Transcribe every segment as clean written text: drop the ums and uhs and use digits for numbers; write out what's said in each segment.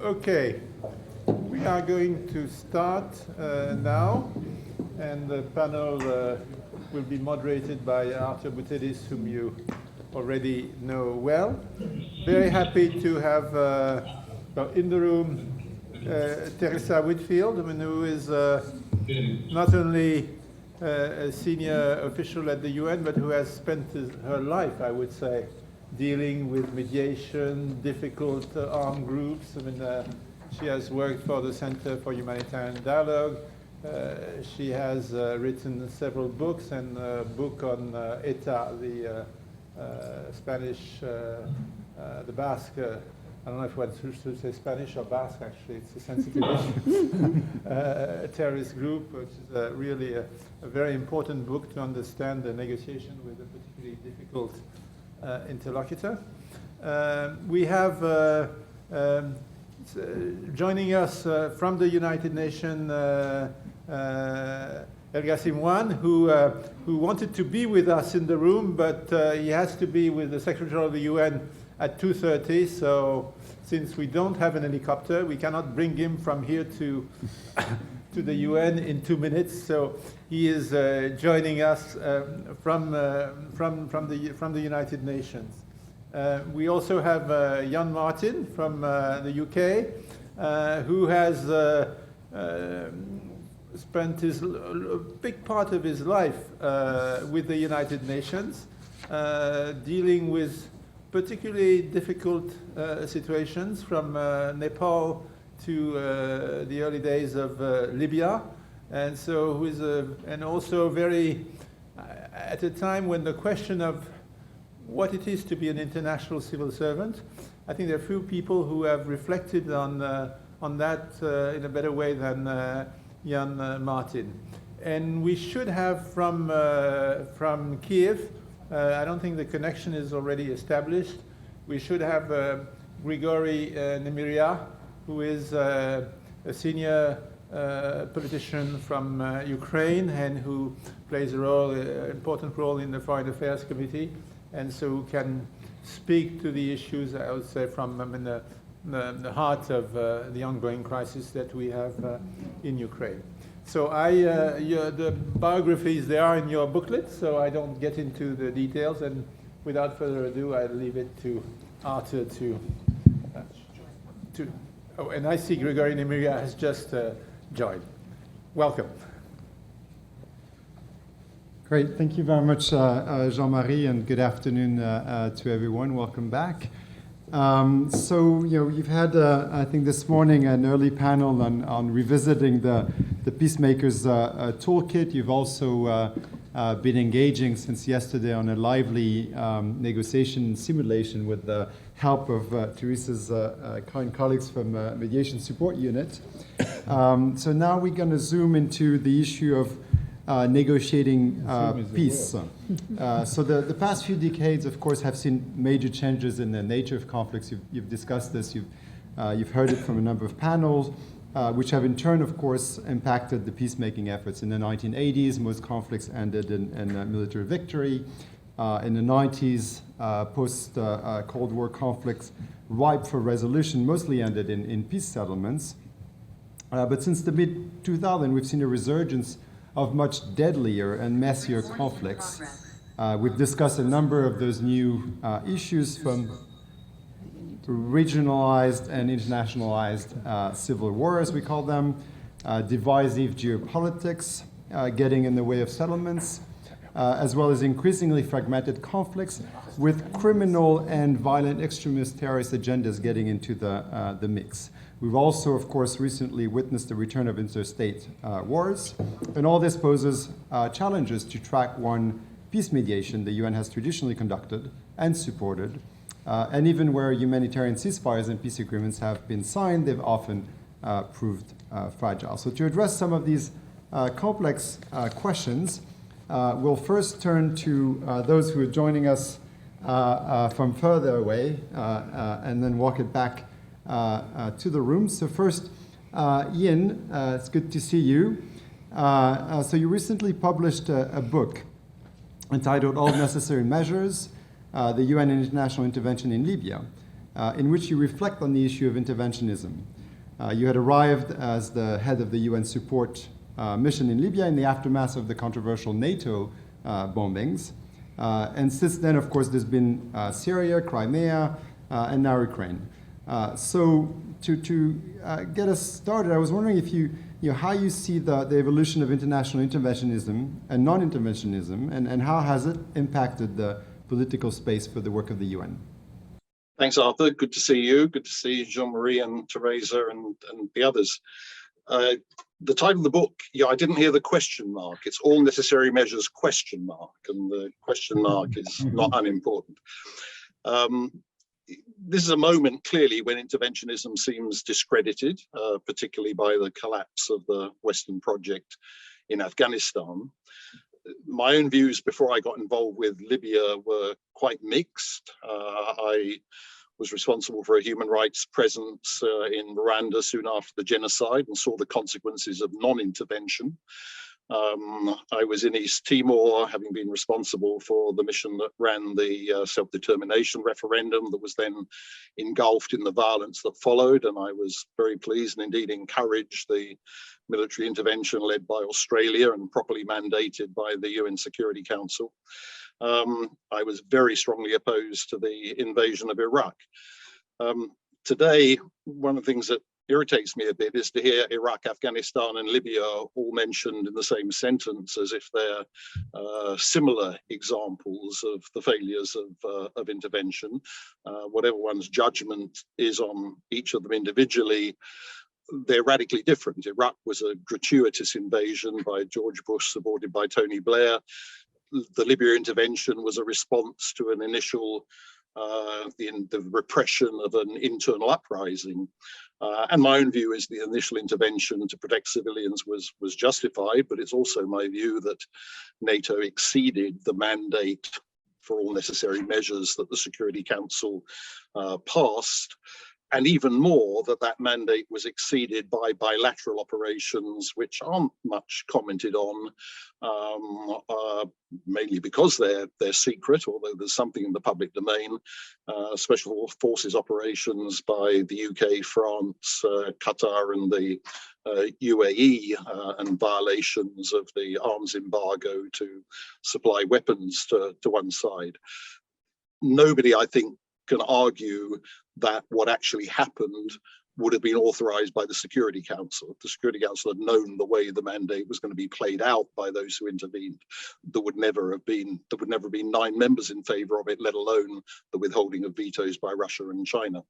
Okay, we are going to start now, and the panel will be moderated by Arthur Boutellis, whom you already know well. Very happy to have in the room Teresa Whitfield, who is not only a senior official at the UN, but who has spent her life, I would say, dealing with mediation, difficult armed groups. I mean, she has worked for the Center for Humanitarian Dialogue. She has written several books, and a book on ETA, the Spanish, the Basque, I don't know if one should say Spanish or Basque, actually, it's a sensitive issue, terrorist group, which is really a very important book to understand the negotiation with a particularly difficult interlocutor. We have joining us from the United Nations El-Ghassim Wane, who wanted to be with us in the room, but he has to be with the Secretary of the UN at 2:30. So since we don't have an helicopter, we cannot bring him from here to the UN in 2 minutes. So he is joining us from the United Nations. We also have Jan Martin from the UK, who has spent a big part of his life with the United Nations, dealing with particularly difficult situations, from Nepal to the early days of Libya, and so who is and also very at a time when the question of what it is to be an international civil servant, I think there are few people who have reflected on that in a better way than Jan Martin. And we should have from Kiev, I don't think the connection is already established, we should have Grigory Nemyria, who is a senior politician from Ukraine and who plays an important role in the Foreign Affairs Committee, and so who can speak to the issues, I would say, from the heart of the ongoing crisis that we have in Ukraine. So the biographies, they are in your booklet, so I don't get into the details, and without further ado, I leave it to Arthur to oh, and I see Grigory Nemyria has just joined. Welcome. Great, thank you very much, Jean-Marie, and good afternoon to everyone. Welcome back. So, you've had, I think this morning, an early panel on revisiting the Peacemakers Toolkit. You've also been engaging since yesterday on a lively negotiation simulation with the help of Teresa's kind colleagues from Mediation Support Unit. So now we're going to zoom into the issue of negotiating peace. So the past few decades, of course, have seen major changes in the nature of conflicts. You've discussed this. You've heard it from a number of panels, which have in turn, of course, impacted the peacemaking efforts. In the 1980s, most conflicts ended in military victory. In the 90s, post-Cold War conflicts ripe for resolution mostly ended in peace settlements. But since the mid-2000s, we've seen a resurgence of much deadlier and messier conflicts. We've discussed a number of those new issues, from regionalized and internationalized civil wars, we call them, divisive geopolitics getting in the way of settlements, as well as increasingly fragmented conflicts with criminal and violent extremist terrorist agendas getting into the mix. We've also, of course, recently witnessed the return of interstate wars, and all this poses challenges to track one peace mediation the UN has traditionally conducted and supported, and even where humanitarian ceasefires and peace agreements have been signed, they've often proved fragile. So to address some of these complex questions, we'll first turn to those who are joining us from further away, and then walk it back to the room. So first, Ian, it's good to see you. So you recently published a book entitled All Necessary Measures, the UN and International Intervention in Libya. in which you reflect on the issue of interventionism. You had arrived as the head of the UN support mission in Libya in the aftermath of the controversial NATO bombings. And since then, of course, there's been Syria, Crimea, and now Ukraine. So to get us started, I was wondering if how you see the evolution of international interventionism and non-interventionism, and how has it impacted the political space for the work of the UN? Thanks, Arthur. Good to see you. Good to see Jean-Marie and Teresa and the others. The title of the book, I didn't hear the question mark. It's All Necessary Measures question mark, and the question mark is not unimportant. This is a moment, clearly, when interventionism seems discredited, particularly by the collapse of the Western project in Afghanistan. My own views before I got involved with Libya were quite mixed. I was responsible for a human rights presence in Rwanda soon after the genocide and saw the consequences of non-intervention. I was in East Timor, having been responsible for the mission that ran the self-determination referendum that was then engulfed in the violence that followed. And I was very pleased and indeed encouraged the military intervention led by Australia and properly mandated by the UN Security Council. I was very strongly opposed to the invasion of Iraq. Today, one of the things that irritates me a bit is to hear Iraq, Afghanistan, and Libya all mentioned in the same sentence as if they're similar examples of the failures of intervention. Whatever one's judgment is on each of them individually, they're radically different. Iraq was a gratuitous invasion by George Bush, supported by Tony Blair. The Libya intervention was a response to an initial the repression of an internal uprising. And my own view is the initial intervention to protect civilians was justified, but it's also my view that NATO exceeded the mandate for all necessary measures that the Security Council passed. And even more, that mandate was exceeded by bilateral operations, which aren't much commented on, mainly because they're secret, although there's something in the public domain. Special forces operations by the UK, France, Qatar, and the UAE, and violations of the arms embargo to supply weapons to one side. Nobody, I think, can argue that what actually happened would have been authorized by the Security Council. If the Security Council had known the way the mandate was going to be played out by those who intervened, there would never have been 9 members in favor of it, let alone the withholding of vetoes by Russia and China.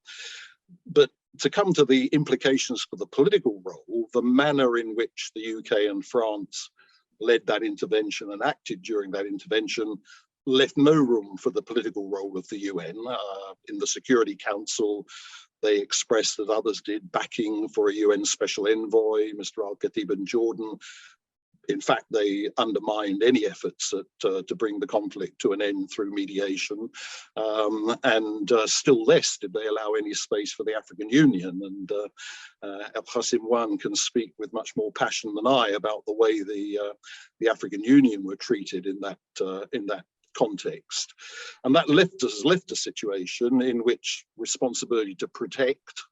But to come to the implications for the political role, the manner in which the UK and France led that intervention and acted during that intervention left no room for the political role of the UN. In the Security Council, they expressed, as others did, backing for a UN special envoy, Mr. Al-Khatib in Jordan. In fact, they undermined any efforts to bring the conflict to an end through mediation. And still less did they allow any space for the African Union. And El-Ghassim Wane can speak with much more passion than I about the way the African Union were treated in that context. And that left a situation in which responsibility to protect,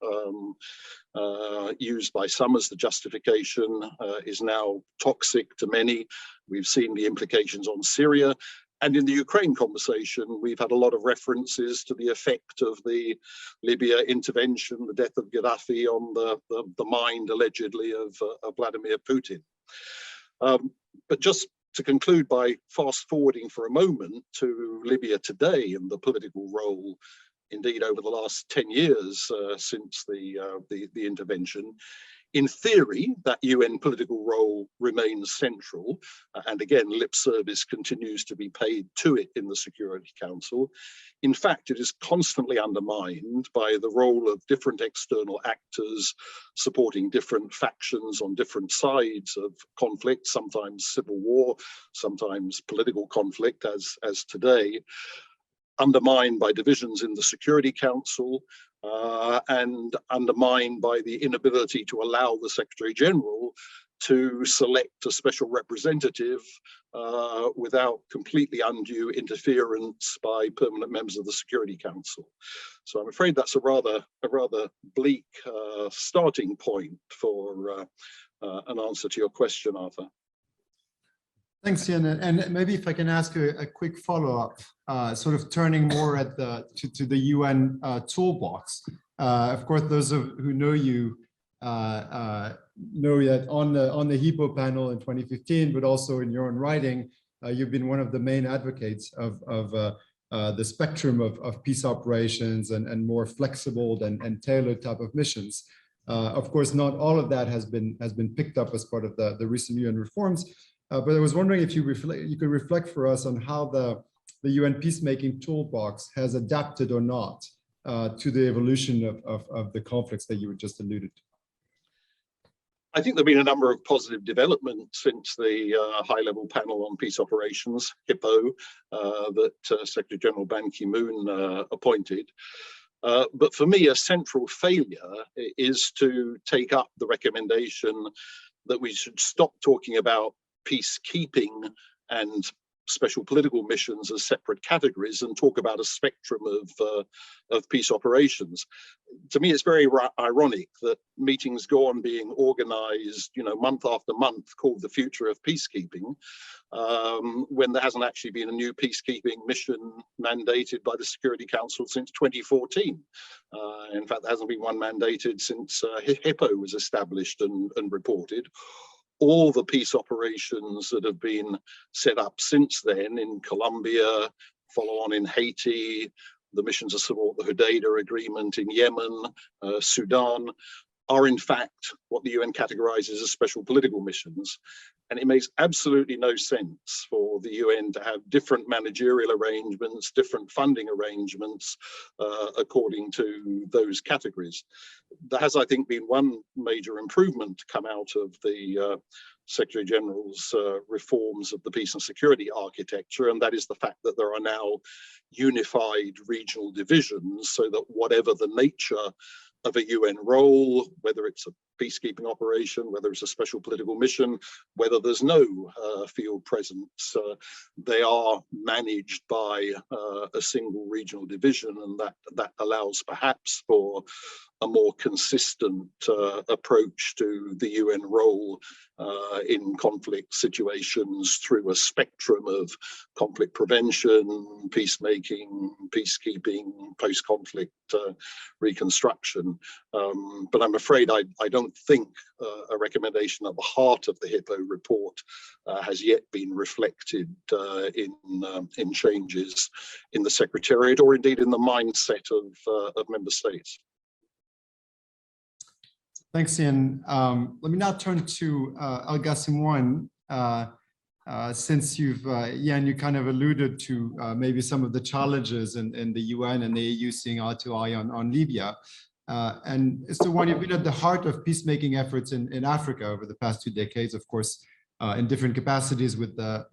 used by some as the justification, is now toxic to many. We've seen the implications on Syria. And in the Ukraine conversation, we've had a lot of references to the effect of the Libya intervention, the death of Gaddafi, on the mind, allegedly, of Vladimir Putin. But just to conclude by fast forwarding for a moment to Libya today and the political role, indeed over the last 10 years since the intervention, in theory, that UN political role remains central, and again, lip service continues to be paid to it in the Security Council. In fact, it is constantly undermined by the role of different external actors supporting different factions on different sides of conflict, sometimes civil war, sometimes political conflict, as today, undermined by divisions in the Security Council, and undermined by the inability to allow the Secretary General to select a special representative without completely undue interference by permanent members of the Security Council. So I'm afraid that's a rather bleak starting point for an answer to your question, Arthur. Thanks, Ian. And maybe if I can ask a quick follow-up, sort of turning more at to the UN toolbox. Of course, those who know you know that on the HIPO panel in 2015, but also in your own writing, you've been one of the main advocates of the spectrum of peace operations and more flexible and tailored type of missions. Of course, not all of that has been picked up as part of the recent UN reforms. But I was wondering if you could reflect for us on how the UN peacemaking toolbox has adapted or not to the evolution of the conflicts that you were just alluded to. I think there have been a number of positive developments since the high-level panel on peace operations, HIPO, that Secretary General Ban Ki-moon appointed. But for me, a central failure is to take up the recommendation that we should stop talking about peacekeeping and special political missions as separate categories and talk about a spectrum of peace operations. To me, it's very ironic that meetings go on being organized, month after month, called the future of peacekeeping, when there hasn't actually been a new peacekeeping mission mandated by the Security Council since 2014. In fact, there hasn't been one mandated since HIPO was established and reported. All the peace operations that have been set up since then in Colombia, follow on in Haiti, the missions to support the Hudaida agreement in Yemen, Sudan, are in fact what the UN categorizes as special political missions. And it makes absolutely no sense for the UN to have different managerial arrangements, different funding arrangements according to those categories. There has, I think, been one major improvement to come out of the Secretary General's reforms of the peace and security architecture, and that is the fact that there are now unified regional divisions, so that whatever the nature of a UN role, whether it's a peacekeeping operation, whether it's a special political mission, whether there's no field presence, they are managed by a single regional division, and that allows perhaps for a more consistent approach to the UN role in conflict situations through a spectrum of conflict prevention, peacemaking, peacekeeping, post-conflict reconstruction. But I'm afraid I don't think a recommendation at the heart of the HIPO report has yet been reflected in changes in the Secretariat or indeed in the mindset of member states. Thanks, Ian. Let me now turn to El-Ghassim Wane. Since Ian, you kind of alluded to maybe some of the challenges in the UN and the EU seeing eye to eye on Libya. And so Wane, you've been at the heart of peacemaking efforts in Africa over the past 2 decades, of course, in different capacities with the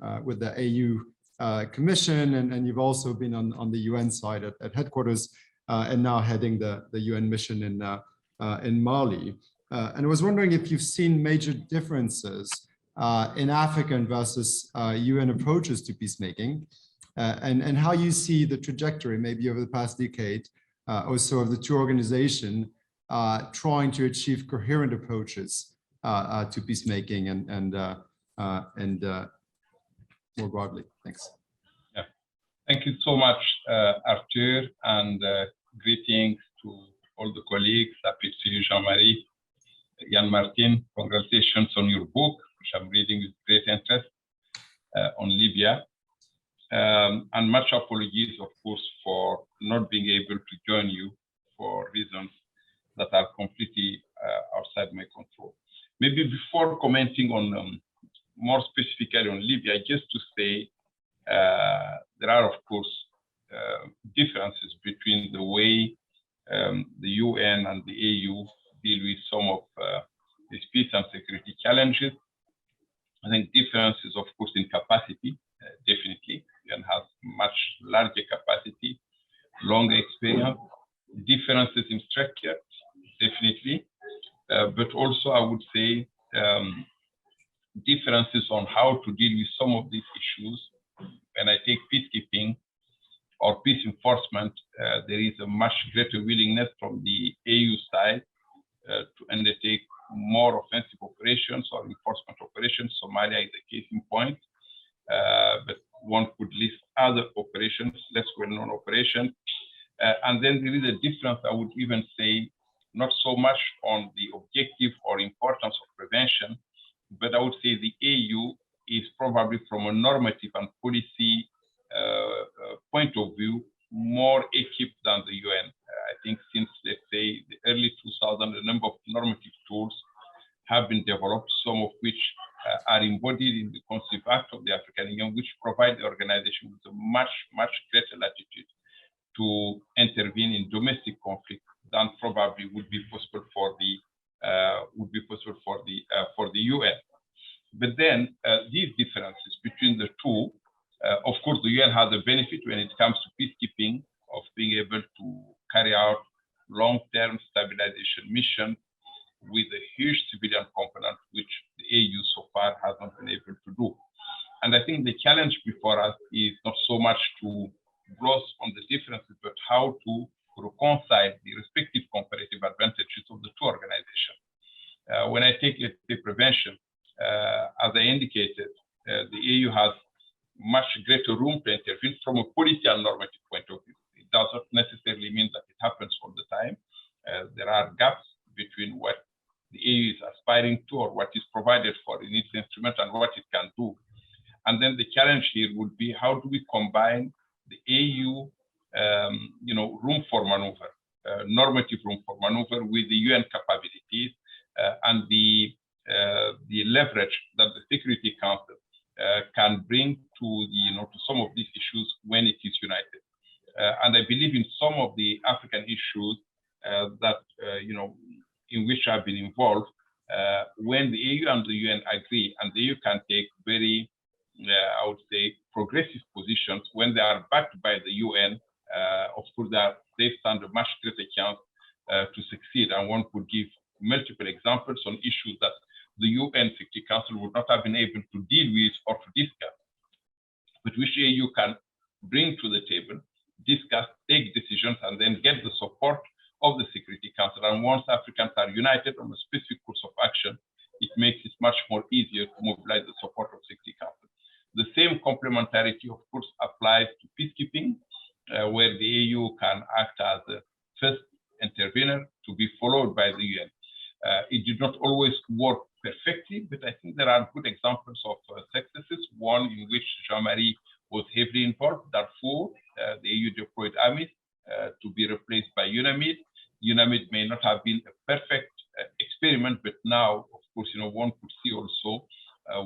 AU Commission, and you've also been on the UN side at headquarters, and now heading the UN mission in Mali. And I was wondering if you've seen major differences in African versus UN approaches to peacemaking, and how you see the trajectory maybe over the past decade or so of the two organizations trying to achieve coherent approaches to peacemaking and more broadly. Thanks. Yeah, thank you so much, Arthur, and greetings to all the colleagues. Happy to see you, Jean-Marie. Jan Martin, congratulations on your book, which I'm reading with great interest on Libya. And much apologies, of course, for not being able to join you for reasons that are completely outside my control. Maybe before commenting on more specifically on Libya, just to say there are, of course, differences between the way the UN and the AU deal with some of these peace and security challenges. I think differences, of course, in capacity, definitely. UN has much larger capacity, longer experience. Differences in structure, definitely. But also, I would say, differences on how to deal with some of these issues. When I take peacekeeping or peace enforcement, there is a much greater willingness from the AU side to undertake more offensive operations or enforcement operations. Somalia is a case in point, but one could list other operations, less well-known operations. And then there is a difference, I would even say, not so much on the objective or importance of prevention, but I would say the AU is probably from a normative and policy point of view more equipped than the UN. I think since, let's say, the early 2000s, a number of normative tools have been developed, some of which are embodied in the Constitutive Act of the African Union, which provide the organization with a much, much greater latitude to intervene in domestic conflict than probably would be possible for the UN. But then these differences between the two, of course, the UN has a benefit when it comes to peacekeeping of being able to carry out long-term stabilization mission with a huge civilian component, which the AU so far has not been able to do. And I think the challenge before us is not so much to gloss on the differences, but how to reconcile the respective comparative advantages of the two organizations. When I take the prevention, as I indicated, the AU has much greater room to intervene from a policy and normative point of view. It does not necessarily mean that it happens all the time. There are gaps between what the AU is aspiring to or what is provided for in its instrument and what it can do. And then the challenge here would be, how do we combine the AU room for maneuver, normative room for maneuver, with the UN capabilities and the leverage that the Security Council can bring to to some of these issues when it is united. And I believe in some of the African issues that in which I've been involved, when the AU and the UN agree, and the AU can take very, I would say, progressive positions when they are backed by the UN, of course, they stand a much greater chance to succeed. And one could give multiple examples on issues that the UN Security Council would not have been able to deal with or to discuss, but which AU can bring to the table, discuss, take decisions, and then get the support of the Security Council. And once Africans are united on a specific course of action, it makes it much more easier to mobilize the support of Security Council. The same complementarity, of course, applies to peacekeeping, where the AU can act as the first intervener to be followed by the UN. It did not always work perfectly, but I think there are good examples of successes. One in which Jean-Marie was heavily involved, Darfur, the AU deployed armies to be replaced by UNAMID. UNAMID may not have been a perfect experiment, but now, of course, one could see also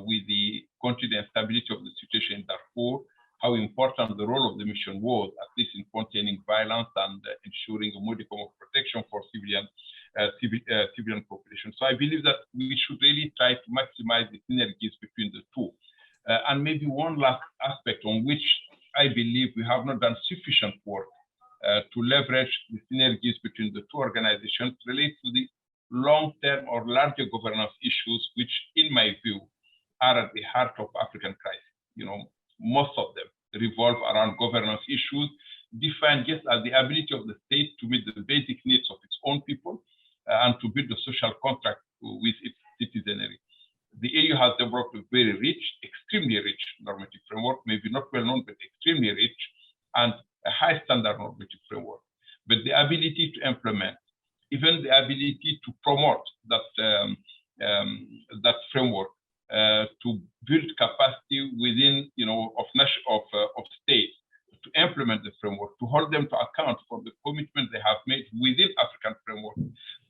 with the continued instability of the situation in Darfur, how important the role of the mission was, at least in containing violence and ensuring a modicum of protection for civilian population. So I believe that we should really try to maximize the synergies between the two. And maybe one last aspect on which I believe we have not done sufficient work to leverage the synergies between the two organizations relates to the long-term or larger governance issues, which, in my view, are at the heart of African crisis. Most of them revolve around governance issues, defined just as the ability of the state to meet the basic needs of its own people and to build a social contract with its citizenry. The AU has developed a very rich, extremely rich normative framework, maybe not well known, but extremely rich, and a high standard normative framework. But the ability to implement, even the ability to promote that framework, to build capacity within, of states, to implement the framework, to hold them to account for the commitment they have made within African framework,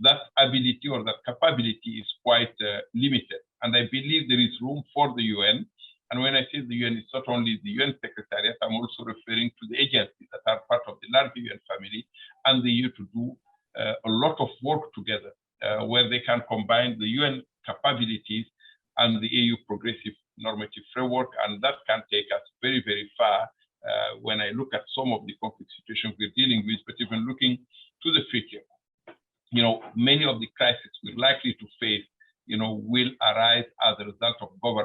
that ability or that capability is quite limited. And I believe there is room for the UN. And when I say the UN, it's not only the UN Secretariat, I'm also referring to the agencies that are part of the larger UN family and the EU to do a lot of work together, where they can combine the UN capabilities and the AU progressive normative framework. And that can take us very, very far when I look at some of the conflict situations we're dealing with, but even looking to the future. Many of the crises we're likely to face, will arise as a result of governance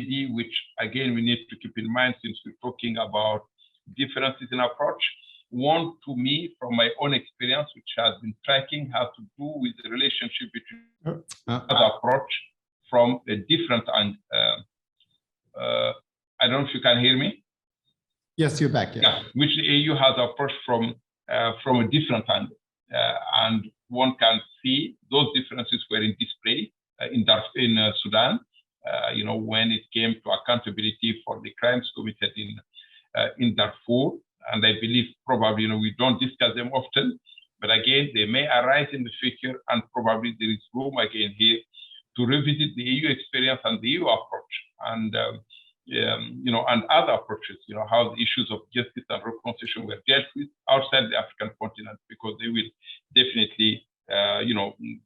OECD, which again we need to keep in mind since we're talking about differences in approach. One, to me, from my own experience, which has been tracking, has to do with the relationship between the approach from a different angle. I don't know if you can hear me. Yes, you're back. Yeah, which the EU has approached from a different angle, and one can see those differences were in display in Sudan. When it came to accountability for the crimes committed in Darfur, and I believe probably we don't discuss them often, but again they may arise in the future, and probably there is room again here to revisit the EU experience and the EU approach, and and other approaches. How the issues of justice and reconciliation were dealt with outside the African continent, because they will definitely,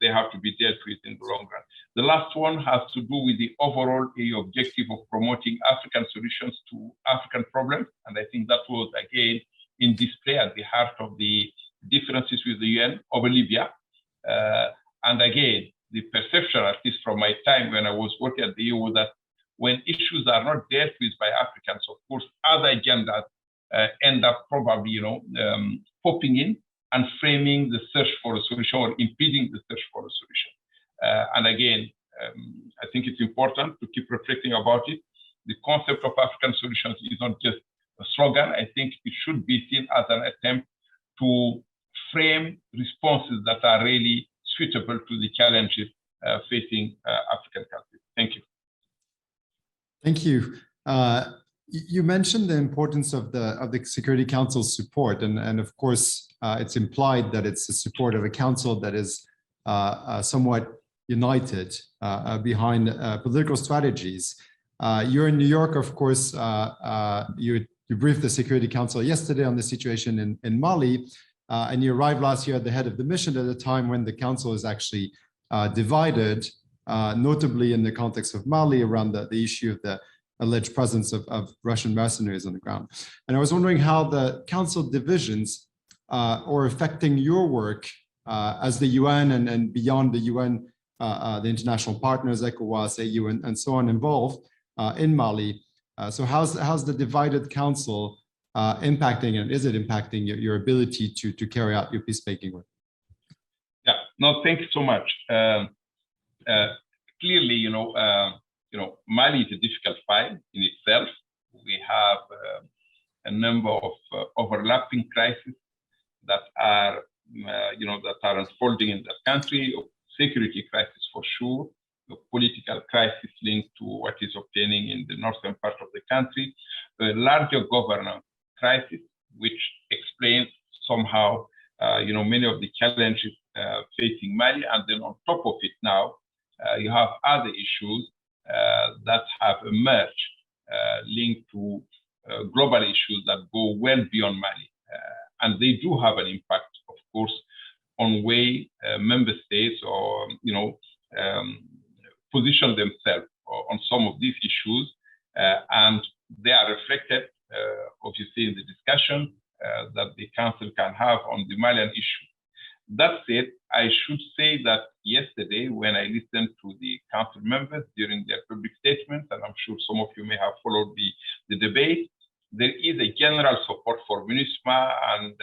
they have to be dealt with in the long run. The last one has to do with the overall EU objective of promoting African solutions to African problems, and I think that was again in display at the heart of the differences with the UN over Libya. And again, the perception, at least from my time when I was working at the EU, was that when issues are not dealt with by Africans, of course, other agendas end up probably, popping in and framing the search for a solution or impeding the search for a solution. And again, I think it's important to keep reflecting about it. The concept of African solutions is not just a slogan. I think it should be seen as an attempt to frame responses that are really suitable to the challenges facing African countries. Thank you. Thank you. You mentioned the importance of the Security Council's support, and of course, it's implied that it's the support of a council that is somewhat united behind political strategies. You're in New York, of course. You briefed the Security Council yesterday on the situation in Mali, and you arrived last year at the head of the mission at a time when the council is actually divided, notably in the context of Mali around the issue of the alleged presence of Russian mercenaries on the ground. And I was wondering how the council divisions are affecting your work as the UN and beyond the UN, the international partners, ECOWAS, AU, and so on involved in Mali. So how's the divided council impacting, and is it impacting your ability to carry out your peacemaking work? Yeah, no, thank you so much. Clearly, Mali is a difficult fight in itself. We have a number of overlapping crises that are, that are unfolding in the country. Security crisis for sure, the political crisis linked to what is obtaining in the northern part of the country, a larger governance crisis, which explains somehow, many of the challenges facing Mali, and then on top of it now, you have other issues that have emerged linked to global issues that go well beyond Mali. And they do have an impact, of course, on way member states or, position themselves on some of these issues. And they are reflected, obviously, in the discussion that the Council can have on the Malian issue. That said, I should say that yesterday, when I listened to the Council members during their public statements, and I'm sure some of you may have followed the debate, there is a general support for MINUSMA and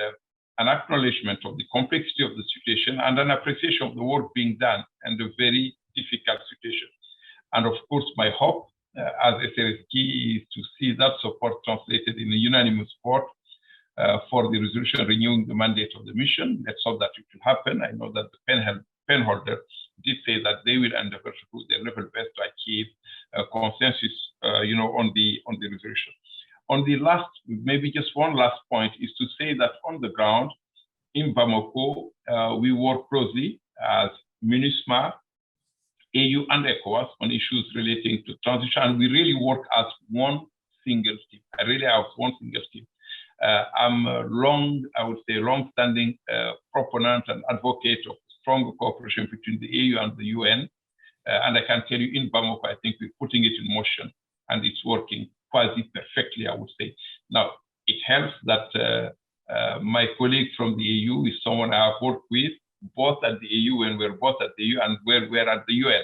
an acknowledgement of the complexity of the situation and an appreciation of the work being done and a very difficult situation. And of course, my hope as SRSG is to see that support translated in a unanimous support for the resolution renewing the mandate of the mission. Let's hope that it will happen. I know that the pen holder did say that they will endeavor to do their level best to achieve a consensus, on the resolution. On the last, maybe just one last point is to say that on the ground in Bamako, we work closely as MINUSMA, AU, and ECOWAS on issues relating to transition, and we really work as one single team. I really have one single team. I'm a long-standing proponent and advocate of stronger cooperation between the AU and the UN. And I can tell you in Bamako, I think we're putting it in motion and it's working quasi perfectly, I would say. Now, it helps that my colleague from the EU is someone I have worked with, both at the EU when we're both at the EU and where we're at the UN.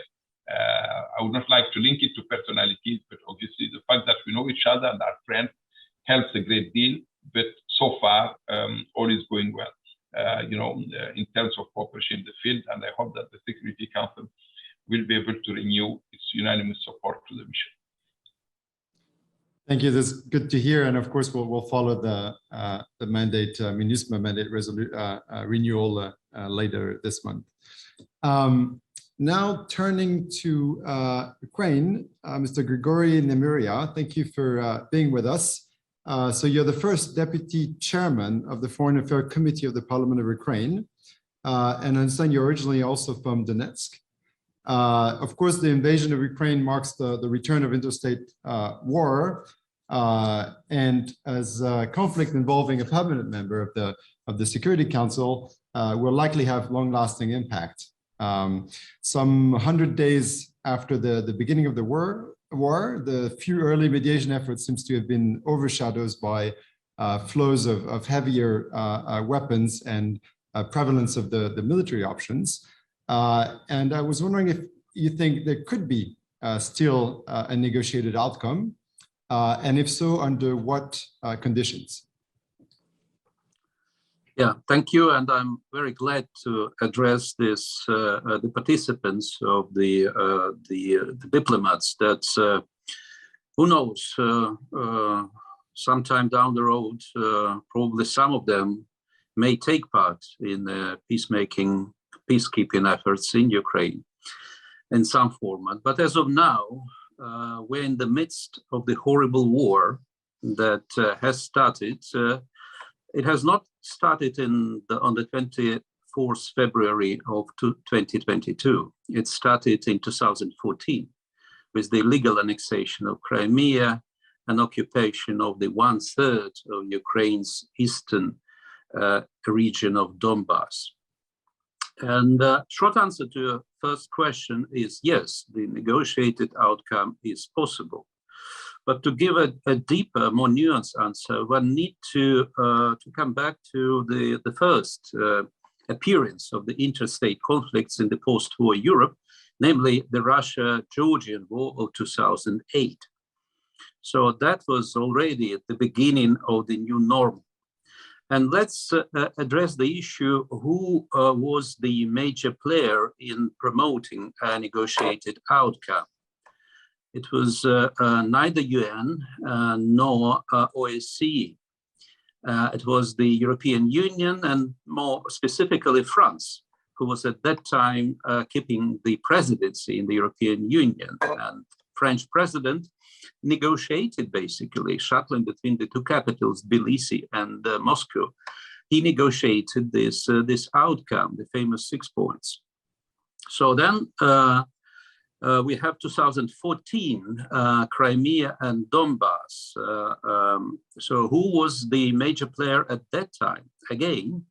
I would not like to link it to personalities, but obviously the fact that we know each other and are friends helps a great deal. But so far, all is going well, in terms of cooperation in the field. And I hope that the Security Council will be able to renew its unanimous support to the mission. Thank you. That's good to hear. And of course, we'll follow the mandate, MINUSMA mandate renewal later this month. Now turning to Ukraine, Mr. Grigory Nemyria, thank you for being with us. So you're the first deputy chairman of the Foreign Affairs Committee of the Parliament of Ukraine. And I understand you're originally also from Donetsk. Of course, the invasion of Ukraine marks the return of interstate war, and as a conflict involving a permanent member of the Security Council will likely have long-lasting impact. Some 100 days after the beginning of the war, the few early mediation efforts seems to have been overshadowed by flows of heavier weapons and prevalence of the military options. And I was wondering if you think there could be still a negotiated outcome, and if so, under what conditions? Yeah, thank you, and I'm very glad to address this the participants of the diplomats. That who knows, sometime down the road, probably some of them may take part in peacekeeping efforts in Ukraine in some format. But as of now, we're in the midst of the horrible war that has started. It has not started on the 24th February of 2022. It started in 2014 with the illegal annexation of Crimea and occupation of the 1/3 of Ukraine's eastern region of Donbass. And short answer to your first question is yes, the negotiated outcome is possible. But to give a deeper, more nuanced answer, one need to come back to the first appearance of the interstate conflicts in the post-war Europe, namely the Russia-Georgian War of 2008. So that was already at the beginning of the new normal. And let's address the issue: who was the major player in promoting a negotiated outcome? It was neither UN nor OSCE. It was the European Union, and more specifically France, who was at that time keeping the presidency in the European Union. And French president negotiated, basically shuttling between the two capitals, Tbilisi and Moscow. He negotiated this outcome, the famous 6 points. So then we have 2014, Crimea and Donbass. So who was the major player at that time? Again,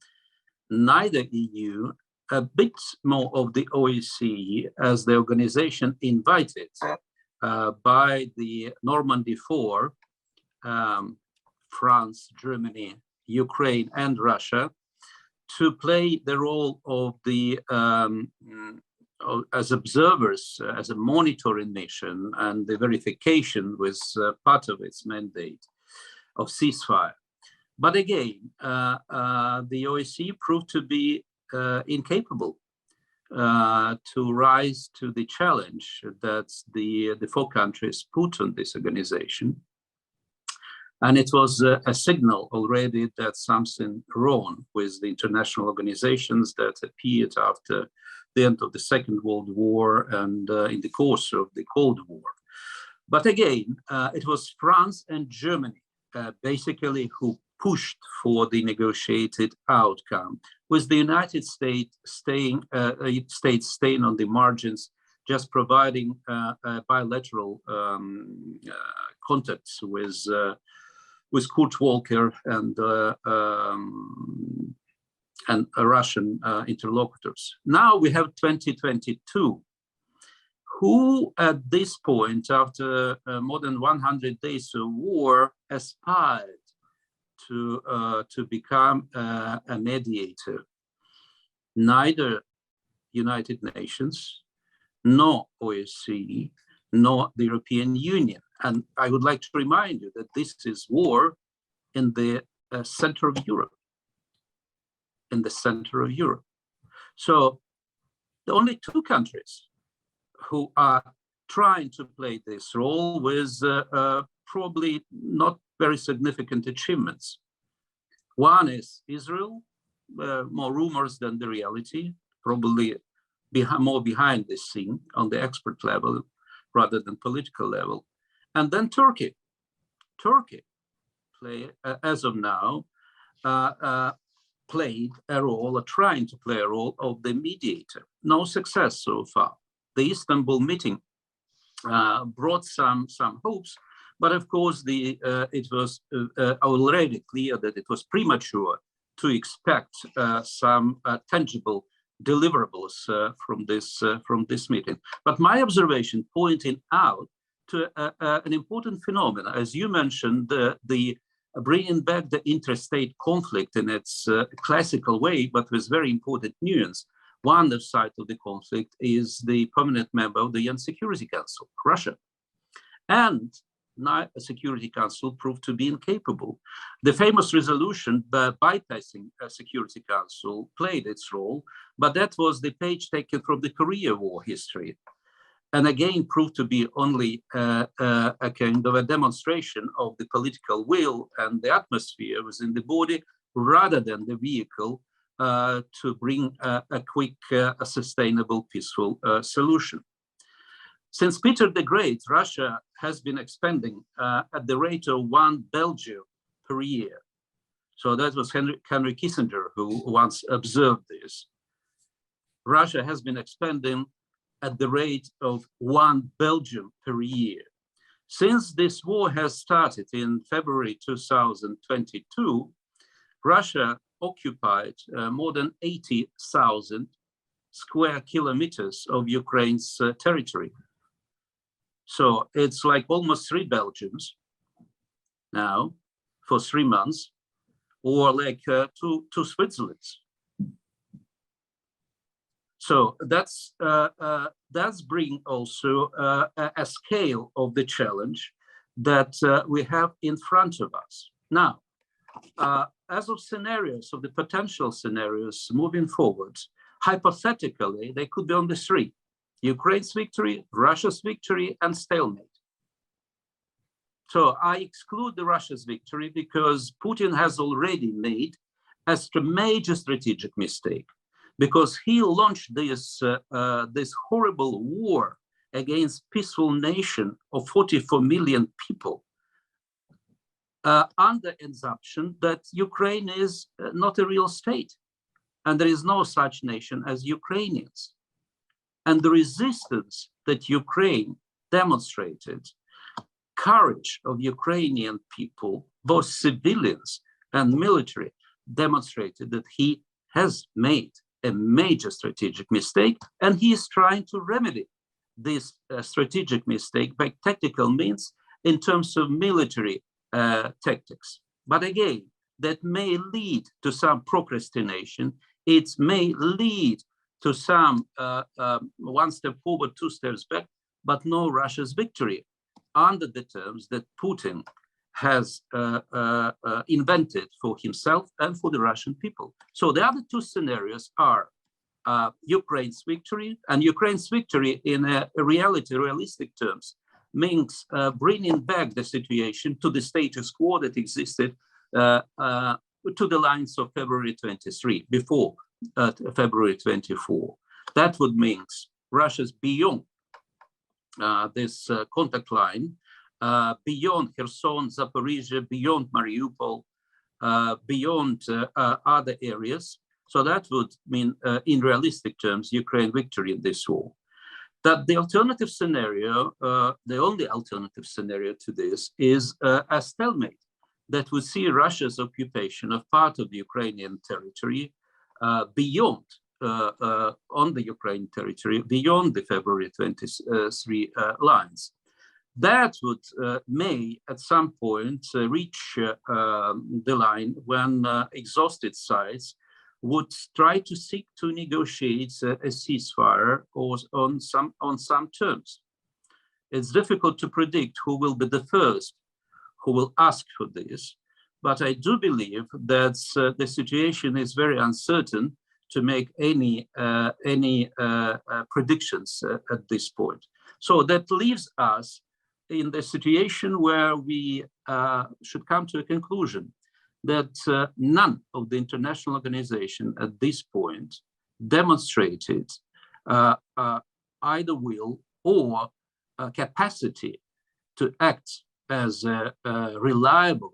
neither EU, a bit more of the OSCE, as the organization invited by the Normandy 4, France, Germany, Ukraine, and Russia, to play the role of the as observers, as a monitoring mission, and the verification was part of its mandate of ceasefire. But again, the OSCE proved to be incapable to rise to the challenge that the 4 countries put on this organization. And it was a signal already that something wrong with the international organizations that appeared after the end of the Second World War and in the course of the Cold War. But again, it was France and Germany basically who pushed for the negotiated outcome, with the United States staying on the margins, just providing bilateral contacts with Kurt Volker and Russian interlocutors. Now we have 2022. Who at this point, after more than 100 days of war, aspired to become a mediator? Neither United Nations nor OSCE, nor the European Union. And I would like to remind you that this is war in the center of Europe, in the center of Europe. So the only two countries who are trying to play this role with probably not very significant achievements. One is Israel, more rumors than the reality, probably more behind the scene on the expert level rather than political level. And then Turkey. Turkey, as of now, played a role, or trying to play a role of the mediator. No success so far. The Istanbul meeting brought some hopes, but of course it was already clear that it was premature to expect some tangible deliverables from this meeting. But my observation pointing out to an important phenomenon, as you mentioned, the bringing back the interstate conflict in its classical way, but with very important nuance. One side of the conflict is the permanent member of the UN Security Council, Russia. And now a Security Council proved to be incapable. The famous resolution bypassing a Security Council played its role, but that was the page taken from the Korea War history. And again, proved to be only a kind of a demonstration of the political will and the atmosphere within the body, rather than the vehicle to bring a quick, sustainable, peaceful solution. Since Peter the Great, Russia has been expanding at the rate of 1 Belgium per year. So that was Henry Kissinger who once observed this. Russia has been expanding at the rate of 1 Belgium per year. Since this war has started in February 2022, Russia occupied more than 80,000 square kilometers of Ukraine's territory. So it's like almost 3 Belgiums now for 3 months, or like 2 Switzerlands. So that's bring also a scale of the challenge that we have in front of us. Now, as of scenarios, of the potential scenarios moving forward, hypothetically, they could be on the 3: Ukraine's victory, Russia's victory, and stalemate. So I exclude the Russia's victory because Putin has already made a major strategic mistake, because he launched this horrible war against peaceful nation of 44 million people under assumption that Ukraine is not a real state, and there is no such nation as Ukrainians. And the resistance that Ukraine demonstrated, courage of Ukrainian people, both civilians and military, demonstrated that he has made a major strategic mistake, and he is trying to remedy this strategic mistake by tactical means in terms of military tactics. But again, that may lead to some procrastination. It may lead to some 1 step forward, 2 steps back, but no Russia's victory under the terms that Putin has invented for himself and for the Russian people. So the other 2 scenarios are Ukraine's victory, and Ukraine's victory in realistic terms means bringing back the situation to the status quo that existed to the lines of February 23, before February 24. That would mean Russia's beyond this contact line, beyond Kherson, Zaporizhia, beyond Mariupol, beyond other areas. So that would mean, in realistic terms, Ukraine victory in this war. That the alternative scenario, the only alternative scenario to this, is a stalemate that would see Russia's occupation of part of the Ukrainian territory beyond, on the Ukrainian territory, beyond the February 23 lines. That would may at some point reach the line when exhausted sides would try to seek to negotiate a ceasefire or on some terms. It's difficult to predict who will be the first who will ask for this, but I do believe that the situation is very uncertain to make any predictions at this point. So that leaves us in the situation where we should come to a conclusion that none of the international organization at this point demonstrated either will or capacity to act as a reliable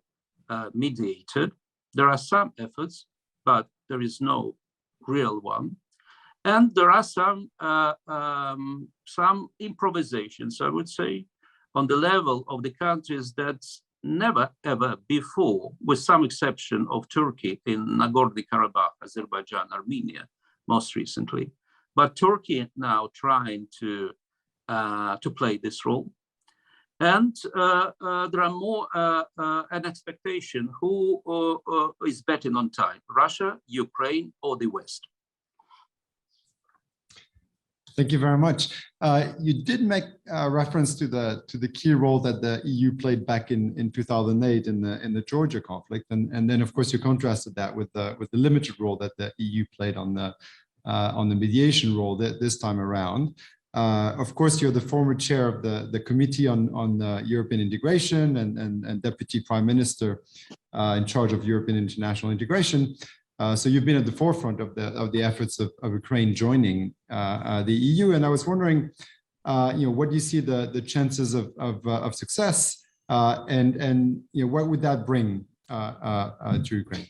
mediator. There are some efforts, but there is no real one. And there are some improvisations, I would say, on the level of the countries that never ever before, with some exception of Turkey in Nagorno-Karabakh, Azerbaijan, Armenia, most recently. But Turkey now trying to play this role. And there are more an expectation who is betting on time, Russia, Ukraine, or the West. Thank you very much. You did make reference to the key role that the EU played back in 2008 in the Georgia conflict, and then of course you contrasted that with the limited role that the EU played on the mediation role this time around. Of course, you're the former chair of the Committee on European Integration and Deputy Prime Minister in charge of European international integration. So you've been at the forefront of the efforts of Ukraine joining the EU, and I was wondering, what do you see the chances of success, and what would that bring to Ukraine?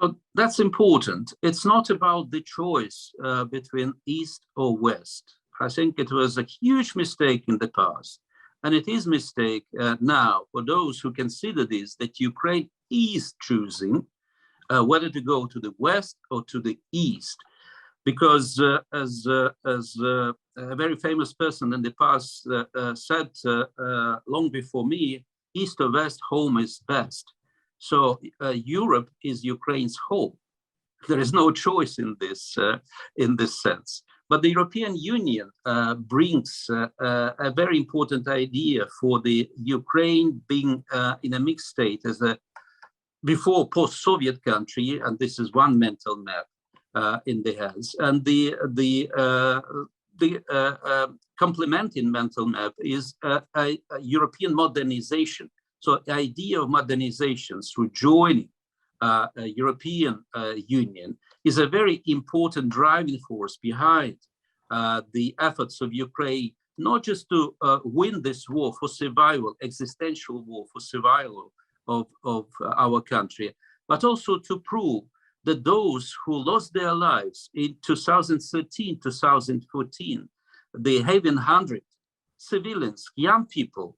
So that's important. It's not about the choice between East or West. I think it was a huge mistake in the past, and it is a mistake now for those who consider this, that Ukraine is choosing whether to go to the West or to the East, because as a very famous person in the past said long before me, East or West, home is best. So Europe is Ukraine's home. There is no choice in this sense. But the European Union brings a very important idea for the Ukraine being in a mixed state as a before post-Soviet country, and this is one mental map in the hands. And the complementing mental map is a European modernization. So the idea of modernization through joining a European Union is a very important driving force behind the efforts of Ukraine, not just to win this war for survival, existential war for survival of our country, but also to prove that those who lost their lives in 2013, 2014, the Haven 100 civilians, young people,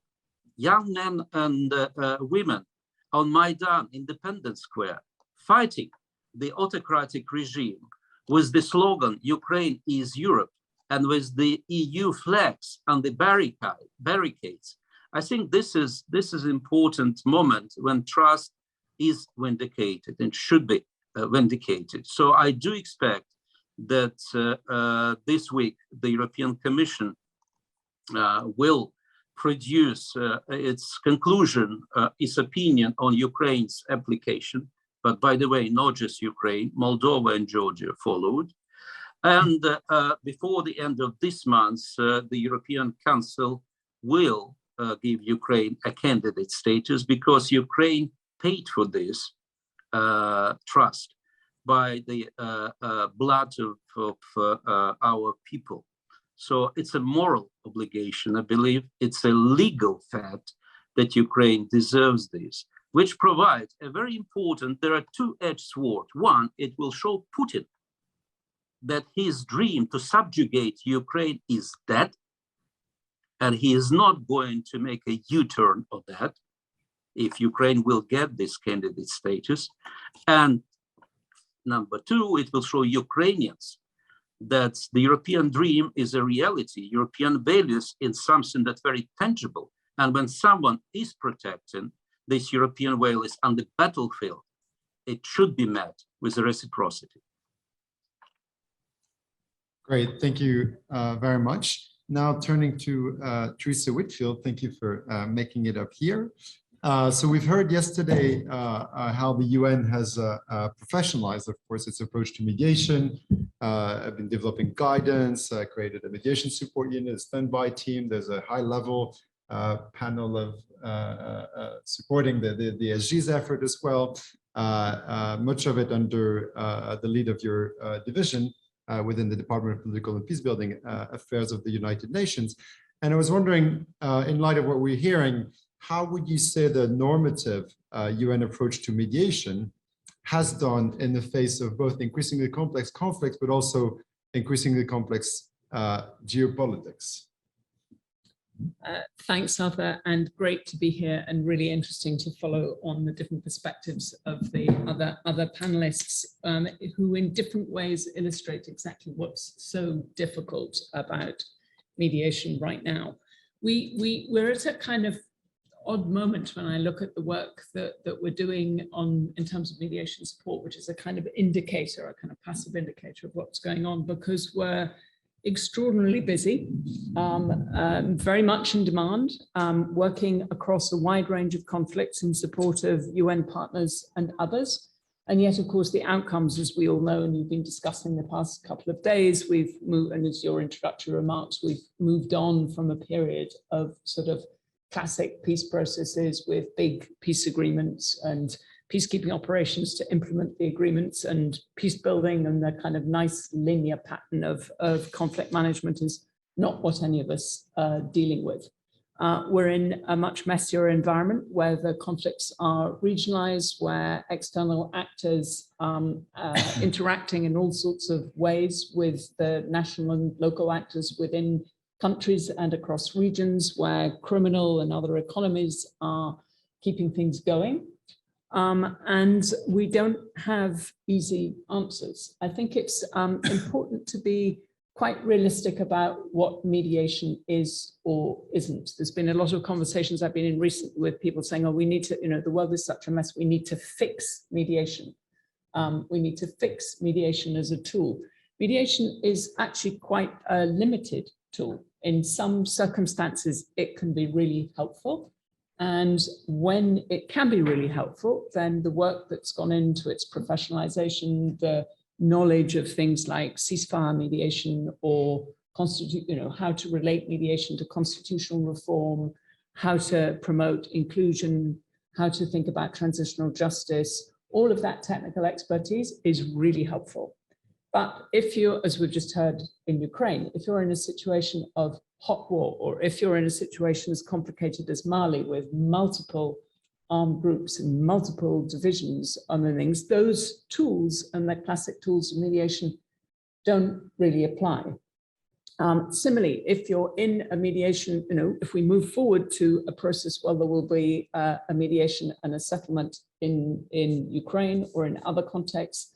young men and women on Maidan, Independence Square, fighting the autocratic regime with the slogan, Ukraine is Europe, and with the EU flags and the barricades. I think this is an important moment when trust is vindicated and should be vindicated. So I do expect that this week the European Commission will produce its conclusion, its opinion on Ukraine's application. But by the way, not just Ukraine, Moldova and Georgia followed. And before the end of this month, the European Council will give Ukraine a candidate status, because Ukraine paid for this trust by the blood of our people. So it's a moral obligation. I believe it's a legal fact that Ukraine deserves this, which provides a very important, there are two-edged sword. One, it will show Putin that his dream to subjugate Ukraine is dead, and he is not going to make a U-turn of that if Ukraine will get this candidate status. And number two, it will show Ukrainians that the European dream is a reality, European values in something that's very tangible. And when someone is protecting this European values on the battlefield, it should be met with reciprocity. Great, thank you very much. Now turning to Teresa Whitfield, thank you for making it up here. So we've heard yesterday how the UN has professionalized, of course, its approach to mediation, been developing guidance, created a mediation support unit, a standby team. There's a high-level panel of supporting the SG's effort as well, much of it under the lead of your division within the Department of Political and Peacebuilding Affairs of the United Nations. And I was wondering, in light of what we're hearing, how would you say the normative UN approach to mediation has done in the face of both increasingly complex conflicts, but also increasingly complex geopolitics? Thanks, Arthur, and great to be here, and really interesting to follow on the different perspectives of the other panelists who in different ways illustrate exactly what's so difficult about mediation right now. We're at a kind of odd moment when I look at the work that we're doing in terms of mediation support, which is a kind of indicator, a kind of passive indicator of what's going on, because we're extraordinarily busy, very much in demand, working across a wide range of conflicts in support of UN partners and others. And yet, of course, the outcomes, as we all know, and you've been discussing the past couple of days, we've moved, and as your introductory remarks, we've moved on from a period of sort of classic peace processes with big peace agreements and peacekeeping operations to implement the agreements, and peace building and the kind of nice linear pattern of conflict management is not what any of us are dealing with. We're in a much messier environment where the conflicts are regionalized, where external actors interacting in all sorts of ways with the national and local actors within countries and across regions, where criminal and other economies are keeping things going. And we don't have easy answers. I think it's important to be quite realistic about what mediation is or isn't. There's been a lot of conversations I've been in recently with people saying, oh, we need to, the world is such a mess, we need to fix mediation. We need to fix mediation as a tool. Mediation is actually quite a limited tool. In some circumstances, it can be really helpful. And when it can be really helpful, then the work that's gone into its professionalization, the knowledge of things like ceasefire mediation or how to relate mediation to constitutional reform, how to promote inclusion, how to think about transitional justice, all of that technical expertise is really helpful. But if you're, as we've just heard in Ukraine, if you're in a situation of hot war, or if you're in a situation as complicated as Mali with multiple armed groups and multiple divisions on the things, those tools and the classic tools of mediation don't really apply. Similarly, if you're in a mediation, if we move forward to a process where there will be a mediation and a settlement in Ukraine or in other contexts,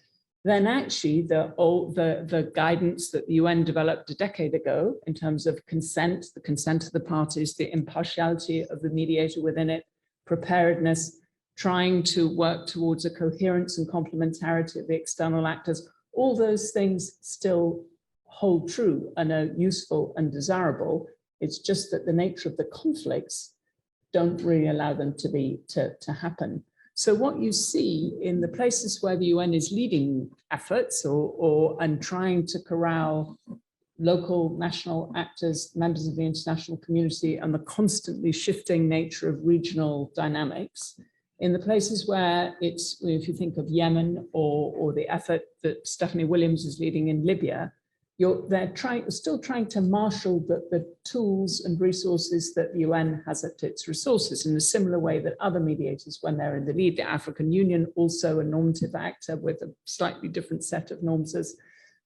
then actually the guidance that the UN developed a decade ago in terms of consent, the consent of the parties, the impartiality of the mediator within it, preparedness, trying to work towards a coherence and complementarity of the external actors, all those things still hold true and are useful and desirable. It's just that the nature of the conflicts don't really allow them to happen. So what you see in the places where the UN is leading efforts and trying to corral local, national actors, members of the international community, and the constantly shifting nature of regional dynamics, in the places where it's, if you think of Yemen or the effort that Stephanie Williams is leading in Libya, they're still trying to marshal the tools and resources that the UN has at its resources in a similar way that other mediators, when they're in the lead, the African Union, also a normative actor with a slightly different set of norms as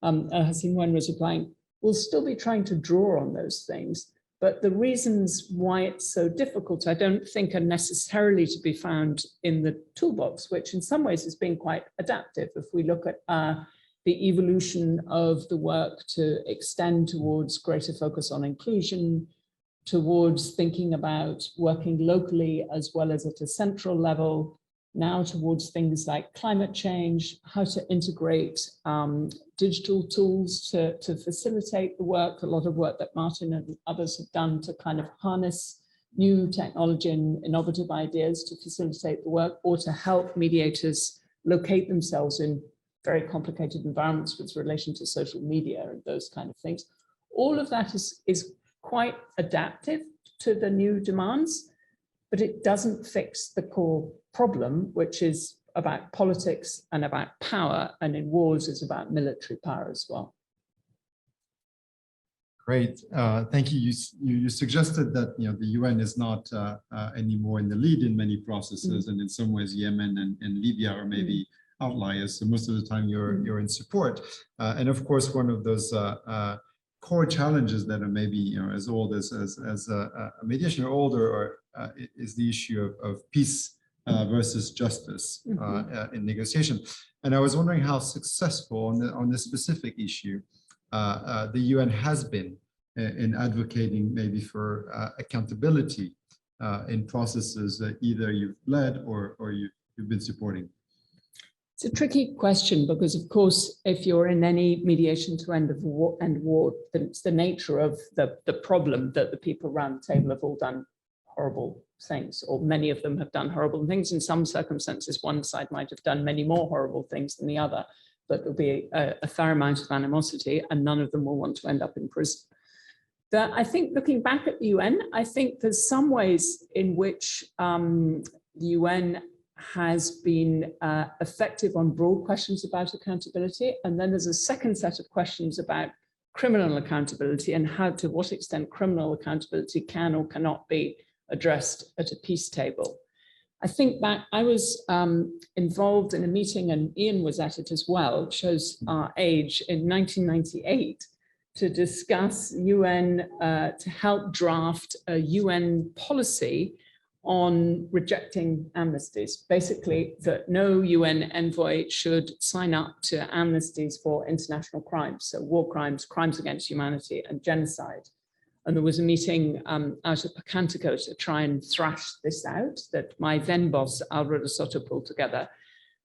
El-Ghassim Wane was applying, will still be trying to draw on those things. But the reasons why it's so difficult, I don't think are necessarily to be found in the toolbox, which in some ways has been quite adaptive. If we look at the evolution of the work to extend towards greater focus on inclusion, towards thinking about working locally as well as at a central level, now towards things like climate change, how to integrate digital tools to facilitate the work, a lot of work that Martin and others have done to kind of harness new technology and innovative ideas to facilitate the work, or to help mediators locate themselves in very complicated environments with relation to social media and those kind of things. All of that is quite adaptive to the new demands, but it doesn't fix the core problem, which is about politics and about power, and in wars is about military power as well. Great, thank you. You suggested that the UN is not anymore in the lead in many processes, and in some ways Yemen and Libya are maybe outliers. So most of the time you're in support, and of course one of those core challenges that are maybe as old as a mediation or older is the issue of peace versus justice in negotiation. And I was wondering how successful on this specific issue the UN has been in advocating maybe for accountability in processes that either you've led or you've been supporting. It's a tricky question because, of course, if you're in any mediation to end war, then it's the nature of the problem that the people around the table have all done horrible things, or many of them have done horrible things. In some circumstances, one side might have done many more horrible things than the other, but there'll be a fair amount of animosity, and none of them will want to end up in prison. I think looking back at the UN, I think there's some ways in which the UN has been effective on broad questions about accountability. And then there's a second set of questions about criminal accountability and how, to what extent criminal accountability can or cannot be addressed at a peace table. I think back, I was involved in a meeting, and Ian was at it as well, it shows our age, in 1998, to discuss UN, to help draft a UN policy on rejecting amnesties. Basically, that no UN envoy should sign up to amnesties for international crimes, so war crimes, crimes against humanity, and genocide. And there was a meeting out at Pacantico to try and thrash this out, that my then boss, Alvaro Soto, pulled together.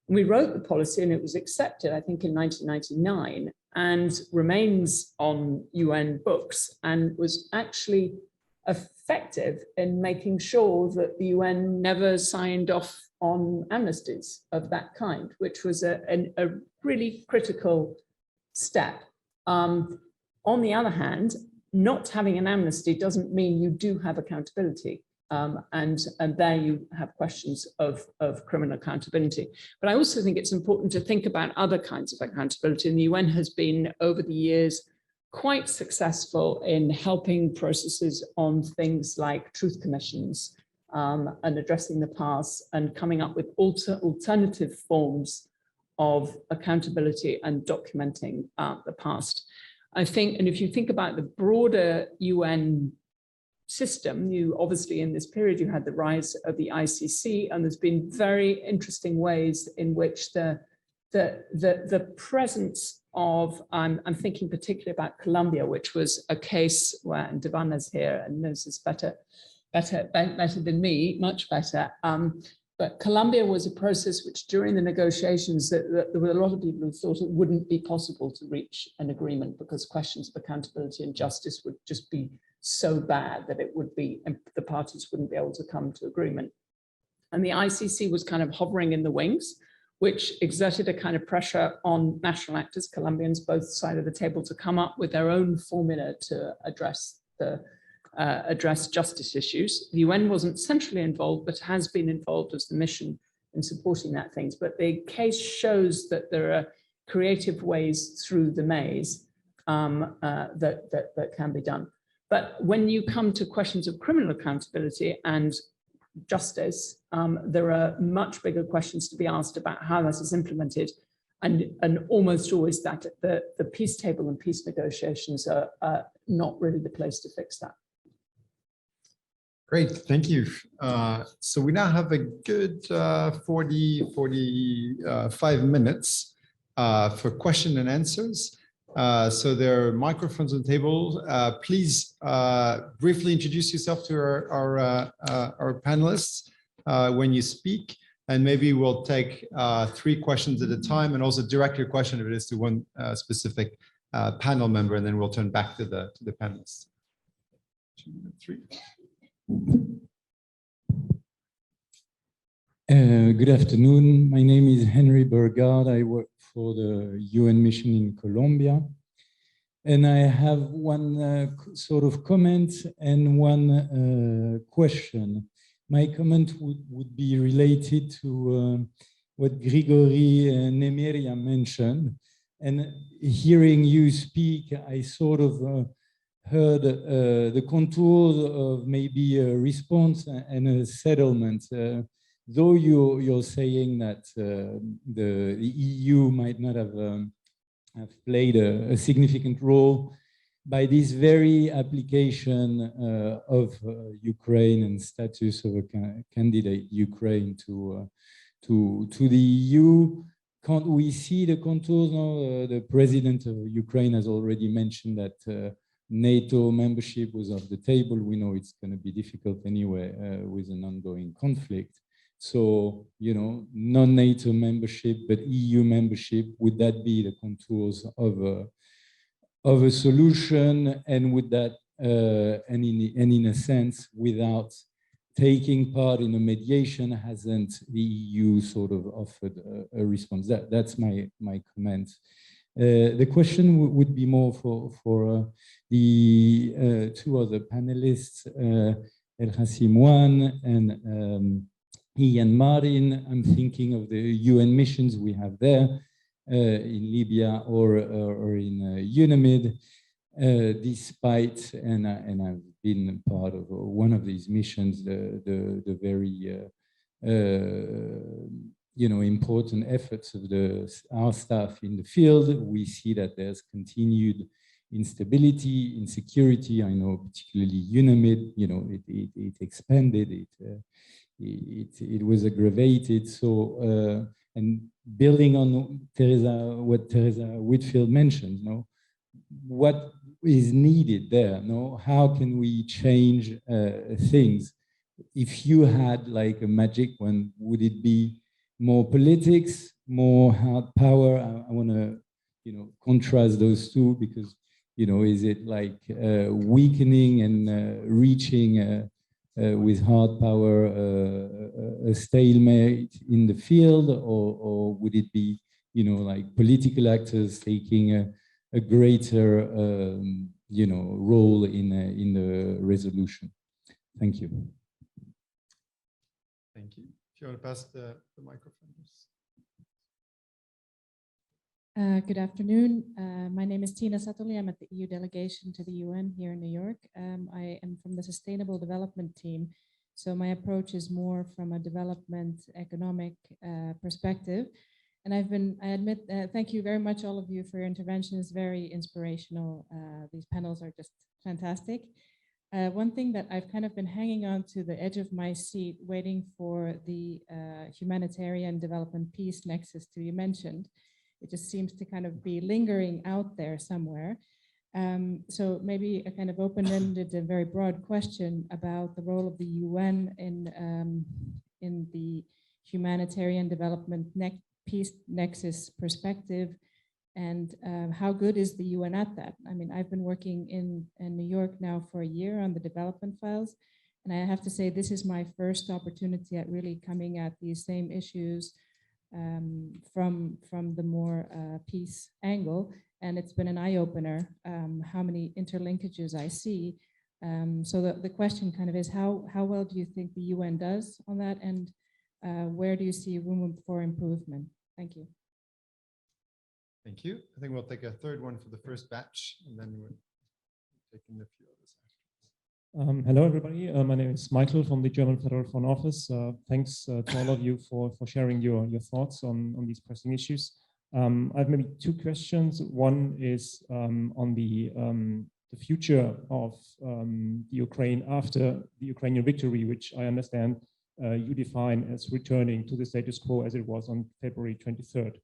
And we wrote the policy, and it was accepted, I think, in 1999, and remains on UN books, and was actually effective in making sure that the UN never signed off on amnesties of that kind, which was a really critical step. On the other hand, not having an amnesty doesn't mean you do have accountability. And there you have questions of criminal accountability. But I also think it's important to think about other kinds of accountability. And the UN has been, over the years, quite successful in helping processes on things like truth commissions and addressing the past and coming up with alternative forms of accountability and documenting the past. I think, and if you think about the broader UN system, you obviously in this period, you had the rise of the ICC, and there's been very interesting ways in which the presence of, I'm thinking particularly about Colombia, which was a case where, and Devana's here and knows this better than me, much better. But Colombia was a process which during the negotiations, that there were a lot of people who thought it wouldn't be possible to reach an agreement because questions of accountability and justice would just be so bad that it would be, the parties wouldn't be able to come to agreement. And the ICC was kind of hovering in the wings, which exerted a kind of pressure on national actors, Colombians, both sides of the table, to come up with their own formula to address justice issues. The UN wasn't centrally involved, but has been involved as the mission in supporting that things. But the case shows that there are creative ways through the maze that can be done. But when you come to questions of criminal accountability and justice, there are much bigger questions to be asked about how that is implemented, and almost always that the peace table and peace negotiations are not really the place to fix that. Great, thank you. So we now have a good 45 minutes for question and answers. So there are microphones on the table. Please briefly introduce yourself to our panelists when you speak. And maybe we'll take 3 questions at a time, and also direct your question if it is to one specific panel member, and then we'll turn back to the panelists. 2 and 3. Good afternoon. My name is Henry Burgard. I work for the UN mission in Colombia. And I have one sort of comment and one question. My comment would be related to what Grigory and Nemyria mentioned. And hearing you speak, I sort of heard the contours of maybe a response and a settlement. Though you're saying that the EU might not have played a significant role, by this very application of Ukraine and status of a candidate Ukraine to the EU, can't we see the contours now? The president of Ukraine has already mentioned that NATO membership was off the table. We know it's going to be difficult anyway with an ongoing conflict. So, you know, non-NATO membership, but EU membership, would that be the contours of a solution? And would that, and in a sense, without taking part in a mediation, hasn't the EU sort of offered a response? That's my comment. The question would be more for the 2 other panelists, El-Ghassim Wane and Ian Martin. I'm thinking of the UN missions we have there in Libya or in UNAMID, despite, and I've been part of one of these missions, the very important efforts of our staff in the field. We see that there's continued instability, insecurity. I know particularly UNAMID, it expanded, it was aggravated. So, and building on what Teresa Whitfield mentioned, what is needed there? How can we change things? If you had like a magic one, would it be more politics, more hard power? I want to, contrast those two, because, is it like weakening and reaching with hard power a stalemate in the field, or would it be, like political actors taking a greater, role in the resolution? Thank you. Thank you. If you want to pass the microphone. Good afternoon. My name is Tina Satoli. I'm at the EU delegation to the UN here in New York. I am from the Sustainable Development team. So my approach is more from a development economic perspective. And I admit, thank you very much, all of you, for your interventions. Very inspirational. These panels are just fantastic. One thing that I've kind of been hanging on to the edge of my seat, waiting for the humanitarian development peace nexus to be mentioned. It just seems to kind of be lingering out there somewhere. So maybe a kind of open-ended and very broad question about the role of the UN in the humanitarian development peace nexus perspective, and how good is the UN at that? I mean, I've been working in New York now for a year on the development files, and I have to say this is my first opportunity at really coming at these same issues from the more peace angle, and it's been an eye-opener how many interlinkages I see. So the question kind of is, how well do you think the UN does on that, and where do you see room for improvement? Thank you. Thank you. I think we'll take a third one for the first batch, and then we're taking a few others. Hello, everybody. My name is Michael from the German Federal Foreign Office. Thanks to all of you for sharing your thoughts on these pressing issues. I have maybe 2 questions. One is on the future of the Ukraine after the Ukrainian victory, which I understand you define as returning to the status quo as it was on February 23rd.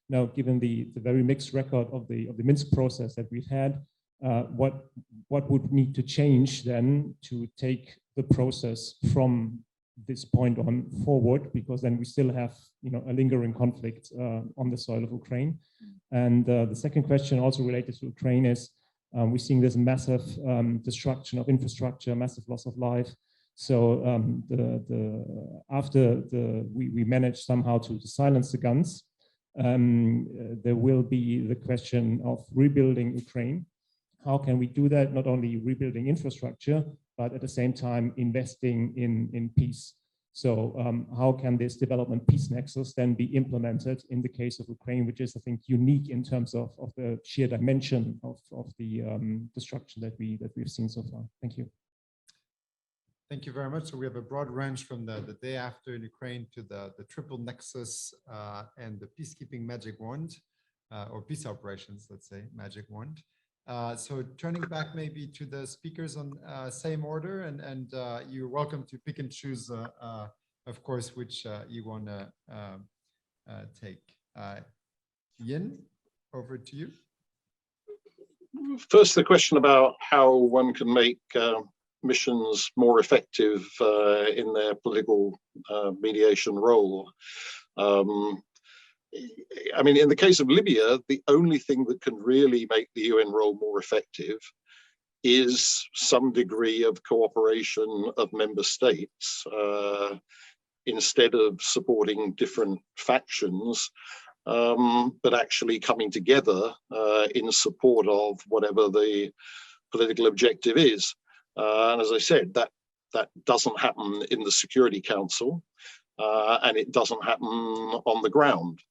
Now, given the very mixed record of the Minsk process that we've had, what would need to change then to take the process from this point on forward, because then we still have, a lingering conflict on the soil of Ukraine. And the second question also related to Ukraine is, we're seeing this massive destruction of infrastructure, massive loss of life. So after we managed somehow to silence the guns, there will be the question of rebuilding Ukraine. How can we do that? Not only rebuilding infrastructure, but at the same time investing in peace. So how can this development peace nexus then be implemented in the case of Ukraine, which is, I think, unique in terms of the sheer dimension of the destruction that we've seen so far. Thank you. Thank you very much. So we have a broad range from the day after in Ukraine to the triple nexus and the peacekeeping magic wand, or peace operations, let's say, magic wand. So turning back maybe to the speakers on same order, and you're welcome to pick and choose, of course, which you want to take. Yin, over to you. First, the question about how one can make missions more effective in their political mediation role. I mean, in the case of Libya, the only thing that can really make the UN role more effective is some degree of cooperation of member states, instead of supporting different factions, but actually coming together in support of whatever the political objective is. And as I said, that doesn't happen in the Security Council, and it doesn't happen on the ground.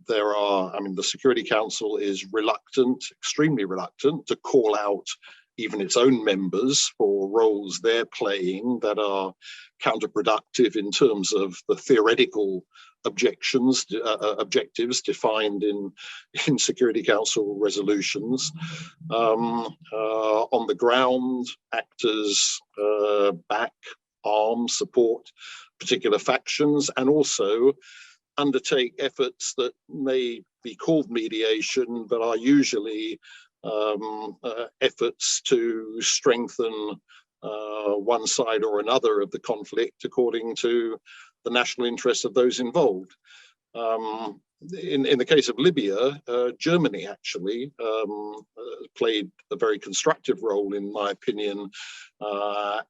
The Security Council is reluctant, extremely reluctant, to call out even its own members for roles they're playing that are counterproductive in terms of the theoretical objectives defined in Security Council resolutions. On the ground, actors back, arm, support particular factions, and also undertake efforts that may be called mediation, but are usually efforts to strengthen one side or another of the conflict according to the national interests of those involved. In the case of Libya, Germany actually played a very constructive role, in my opinion,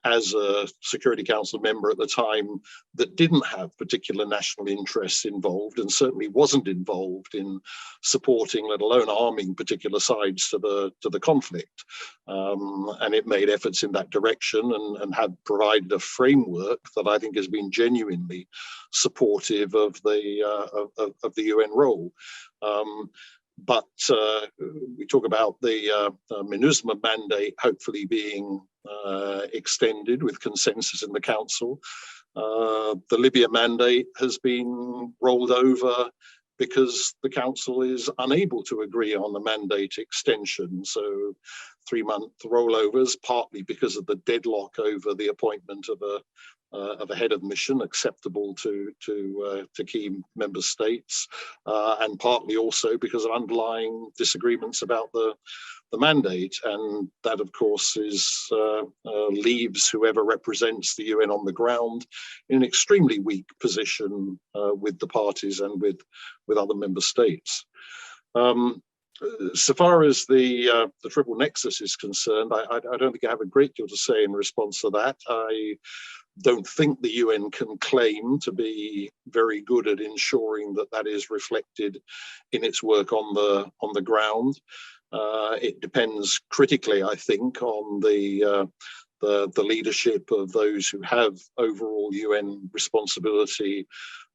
as a Security Council member at the time that didn't have particular national interests involved, and certainly wasn't involved in supporting, let alone arming, particular sides to the conflict. And it made efforts in that direction and had provided a framework that I think has been genuinely supportive of the UN role. But we talk about the MINUSMA mandate hopefully being extended with consensus in the Council. The Libya mandate has been rolled over because the Council is unable to agree on the mandate extension. So 3-month rollovers, partly because of the deadlock over the appointment of a head of mission acceptable to key member states, and partly also because of underlying disagreements about the mandate. And that, of course, leaves whoever represents the UN on the ground in an extremely weak position with the parties and with other member states. So far as the triple nexus is concerned, I don't think I have a great deal to say in response to that. I don't think the UN can claim to be very good at ensuring that is reflected in its work on the ground. It depends critically, I think, on the leadership of those who have overall UN responsibility,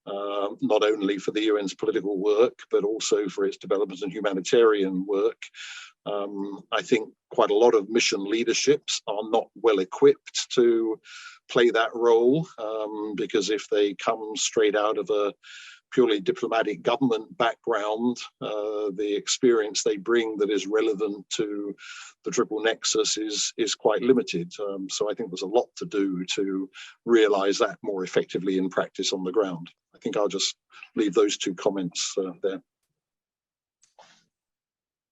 not only for the UN's political work, but also for its development and humanitarian work. I think quite a lot of mission leaderships are not well equipped to play that role, because if they come straight out of a purely diplomatic government background, the experience they bring that is relevant to the triple nexus is quite limited. So I think there's a lot to do to realize that more effectively in practice on the ground. I think I'll just leave those two comments there.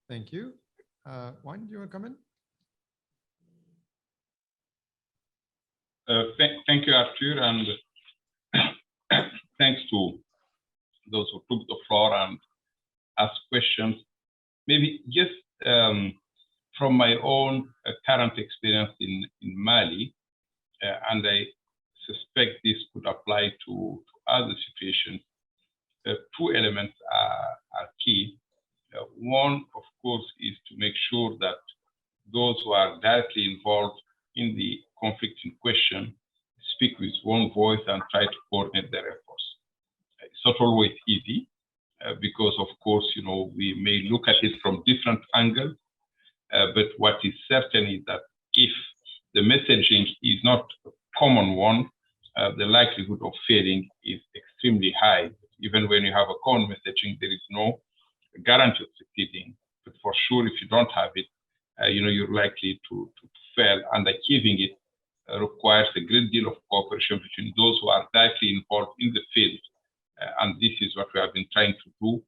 Thank you. Wane, do you want to comment? Thank you, Arthur, and thanks to those who took the floor and asked questions. Maybe just from my own current experience in Mali, and I suspect this could apply to other situations, two elements are key. One, of course, is to make sure that those who are directly involved in the conflict in question speak with one voice and try to coordinate their efforts. It's not always easy because, of course, we may look at it from different angles, but what is certain is that if the messaging is not a common one, the likelihood of failing is extremely high. Even when you have a common messaging, there is no guarantee of succeeding. But for sure, if you don't have it, you're likely to fail. And achieving it requires a great deal of cooperation between those who are directly involved in the field. And this is what we have been trying to do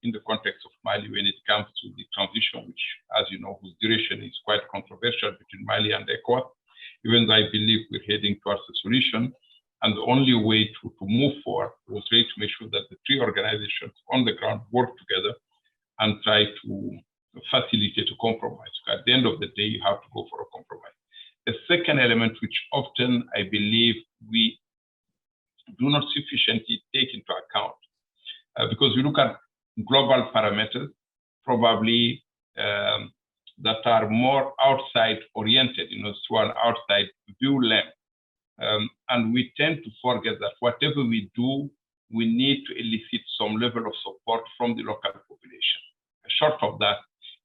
in the context of Mali when it comes to the transition, which, as you know, whose duration is quite controversial between Mali and ECOWAS. Even though I believe we're heading towards a solution, and the only way to move forward was really to make sure that the three organizations on the ground work together and try to facilitate a compromise. At the end of the day, you have to go for a compromise. A second element, which often I believe we do not sufficiently take into account, because we look at global parameters, probably that are more outside oriented, through an outside view lens. And we tend to forget that whatever we do, we need to elicit some level of support from the local population. Short of that,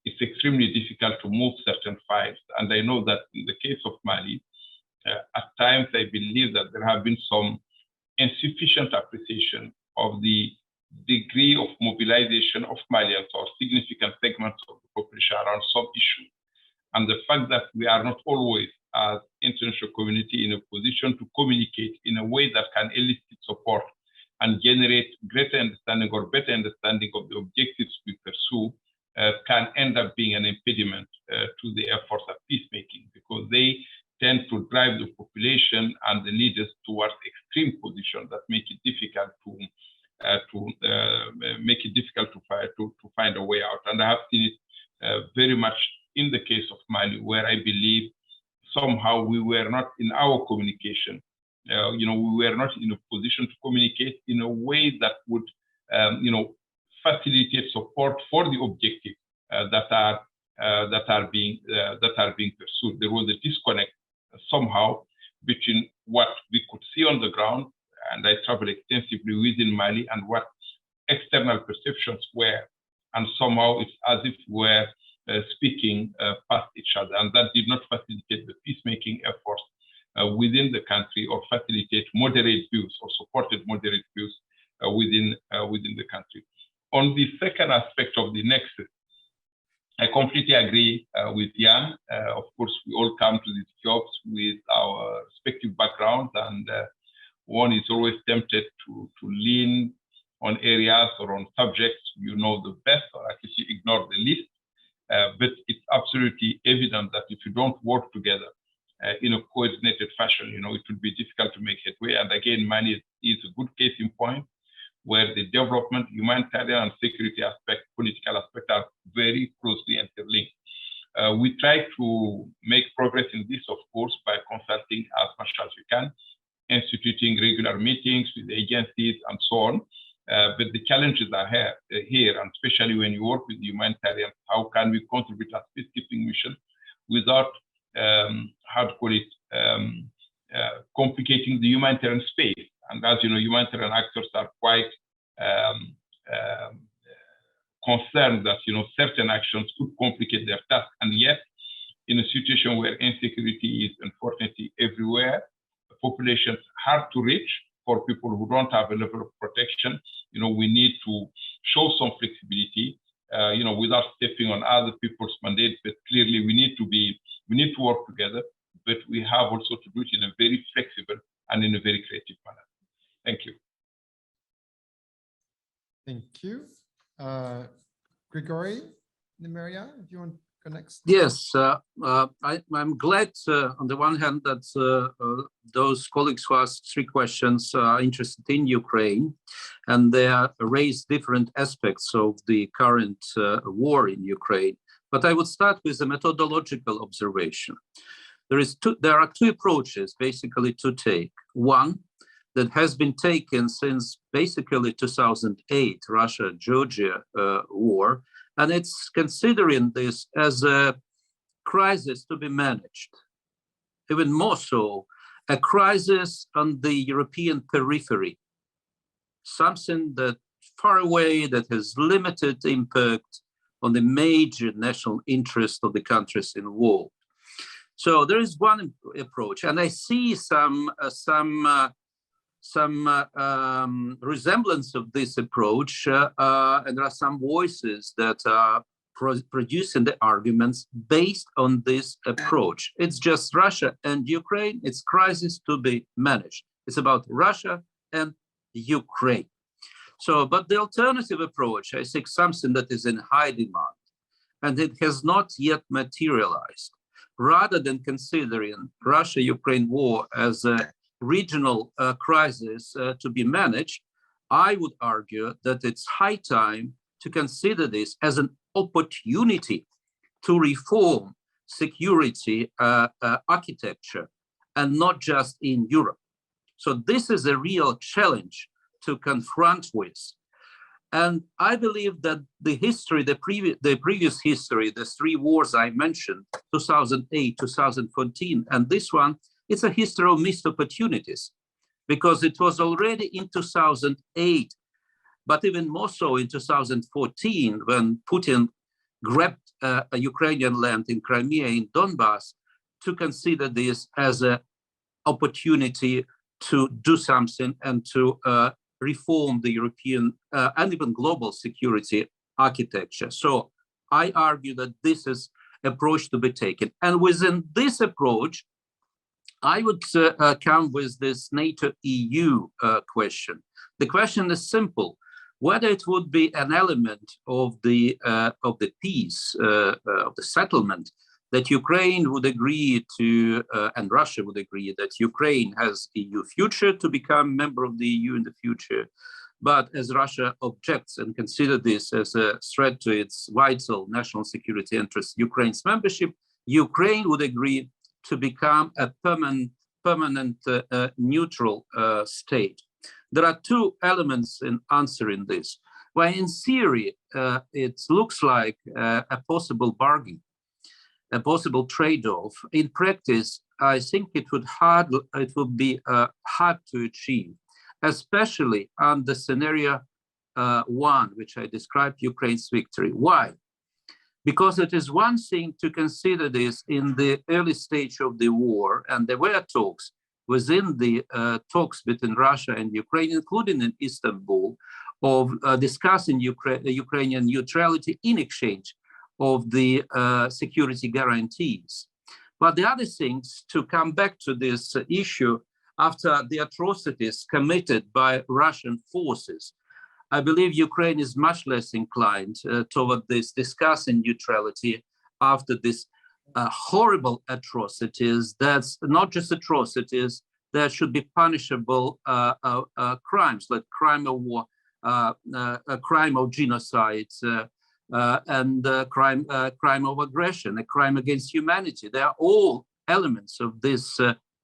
it's extremely difficult to move certain files. And I know that in the case of Mali, at times I believe that there have been some insufficient appreciation of the degree of mobilization of Malians or significant segments of the population around some issue. And the fact that we are not always, as international community, in a position to communicate in a way that can elicit support and generate greater understanding or better understanding of the objectives we pursue, can end up being an impediment to the efforts of peacemaking, because they tend to drive the population and the leaders towards extreme positions that make it difficult to find a way out. And I have seen it very much in the case of Mali, where I believe somehow we were not in our communication. We were not in a position to communicate in a way that would, facilitate support for the objectives that are being pursued. There was a disconnect somehow between what we could see on the ground, and I traveled extensively within Mali, and what external perceptions were, and somehow it's as if we're speaking past each other, and that did not facilitate the peacemaking efforts within the country, or facilitate moderate views or supported moderate views within the country. On the second aspect of the nexus, I completely agree with Jan. Of course, we all come to these jobs with our respective backgrounds, and one is always tempted to lean on areas or on subjects the best, or actually ignore the least. But it's absolutely evident that if you don't work together in a coordinated fashion, it will be difficult to make headway. And again, Mali is a good case in point, where the development, humanitarian and security aspect, political aspect are very closely interlinked. We try to make progress in this, of course, by consulting as much as we can, instituting regular meetings with agencies and so on. But the challenges are here, and especially when you work with humanitarian, how can we contribute as peacekeeping mission without, complicating the humanitarian space? And as you know, humanitarian actors are quite concerned that certain actions could complicate their task. And yet, in a situation where insecurity is unfortunately everywhere, the population is hard to reach for people who don't have a level of protection. We need to show some flexibility, without stepping on other people's mandates. But clearly, we need to work together. But we have also to do it in a very flexible and in a very creative manner. Thank you. Thank you. Grigory, Nemyria, do you want to next. Yes, I'm glad on the one hand that those colleagues who asked 3 questions are interested in Ukraine, and they raised different aspects of the current war in Ukraine. But I would start with a methodological observation. There are 2 approaches basically to take. One that has been taken since basically 2008 Russia-Georgia war, and it's considering this as a crisis to be managed. Even more so, a crisis on the European periphery, something that far away, that has limited impact on the major national interest of the countries involved. So there is one approach, and I see some resemblance of this approach, and there are some voices that are producing the arguments based on this approach. It's just Russia and Ukraine. It's crisis to be managed. It's about Russia and Ukraine. So, but the alternative approach, I think something that is in high demand, and it has not yet materialized. Rather than considering Russia-Ukraine war as a regional crisis to be managed, I would argue that it's high time to consider this as an opportunity to reform security architecture, and not just in Europe. So this is a real challenge to confront with. And I believe that the history, the previous history, the 3 wars I mentioned, 2008, 2014, and this one, it's a history of missed opportunities, because it was already in 2008, but even more so in 2014, when Putin grabbed a Ukrainian land in Crimea and Donbass, to consider this as an opportunity to do something and to reform the European and even global security architecture. So I argue that this is an approach to be taken. And within this approach, I would come with this NATO-EU question. The question is simple: whether it would be an element of the peace, of the settlement, that Ukraine would agree to, and Russia would agree that Ukraine has EU future to become member of the EU in the future. But as Russia objects and considers this as a threat to its vital national security interests, Ukraine's membership, Ukraine would agree to become a permanent neutral state. There are 2 elements in answering this. Well, in theory, it looks like a possible bargain, a possible trade-off. In practice, I think it would be hard to achieve, especially on the scenario 1, which I described, Ukraine's victory. Why? Because it is one thing to consider this in the early stage of the war, and there were talks within the talks between Russia and Ukraine, including in Istanbul, of discussing Ukrainian neutrality in exchange of the security guarantees. But the other things, to come back to this issue, after the atrocities committed by Russian forces, I believe Ukraine is much less inclined toward this discussing neutrality after this horrible atrocities. That's not just atrocities, that should be punishable crimes, like crime of war, a crime of genocide, and crime of aggression, a crime against humanity. They are all elements of these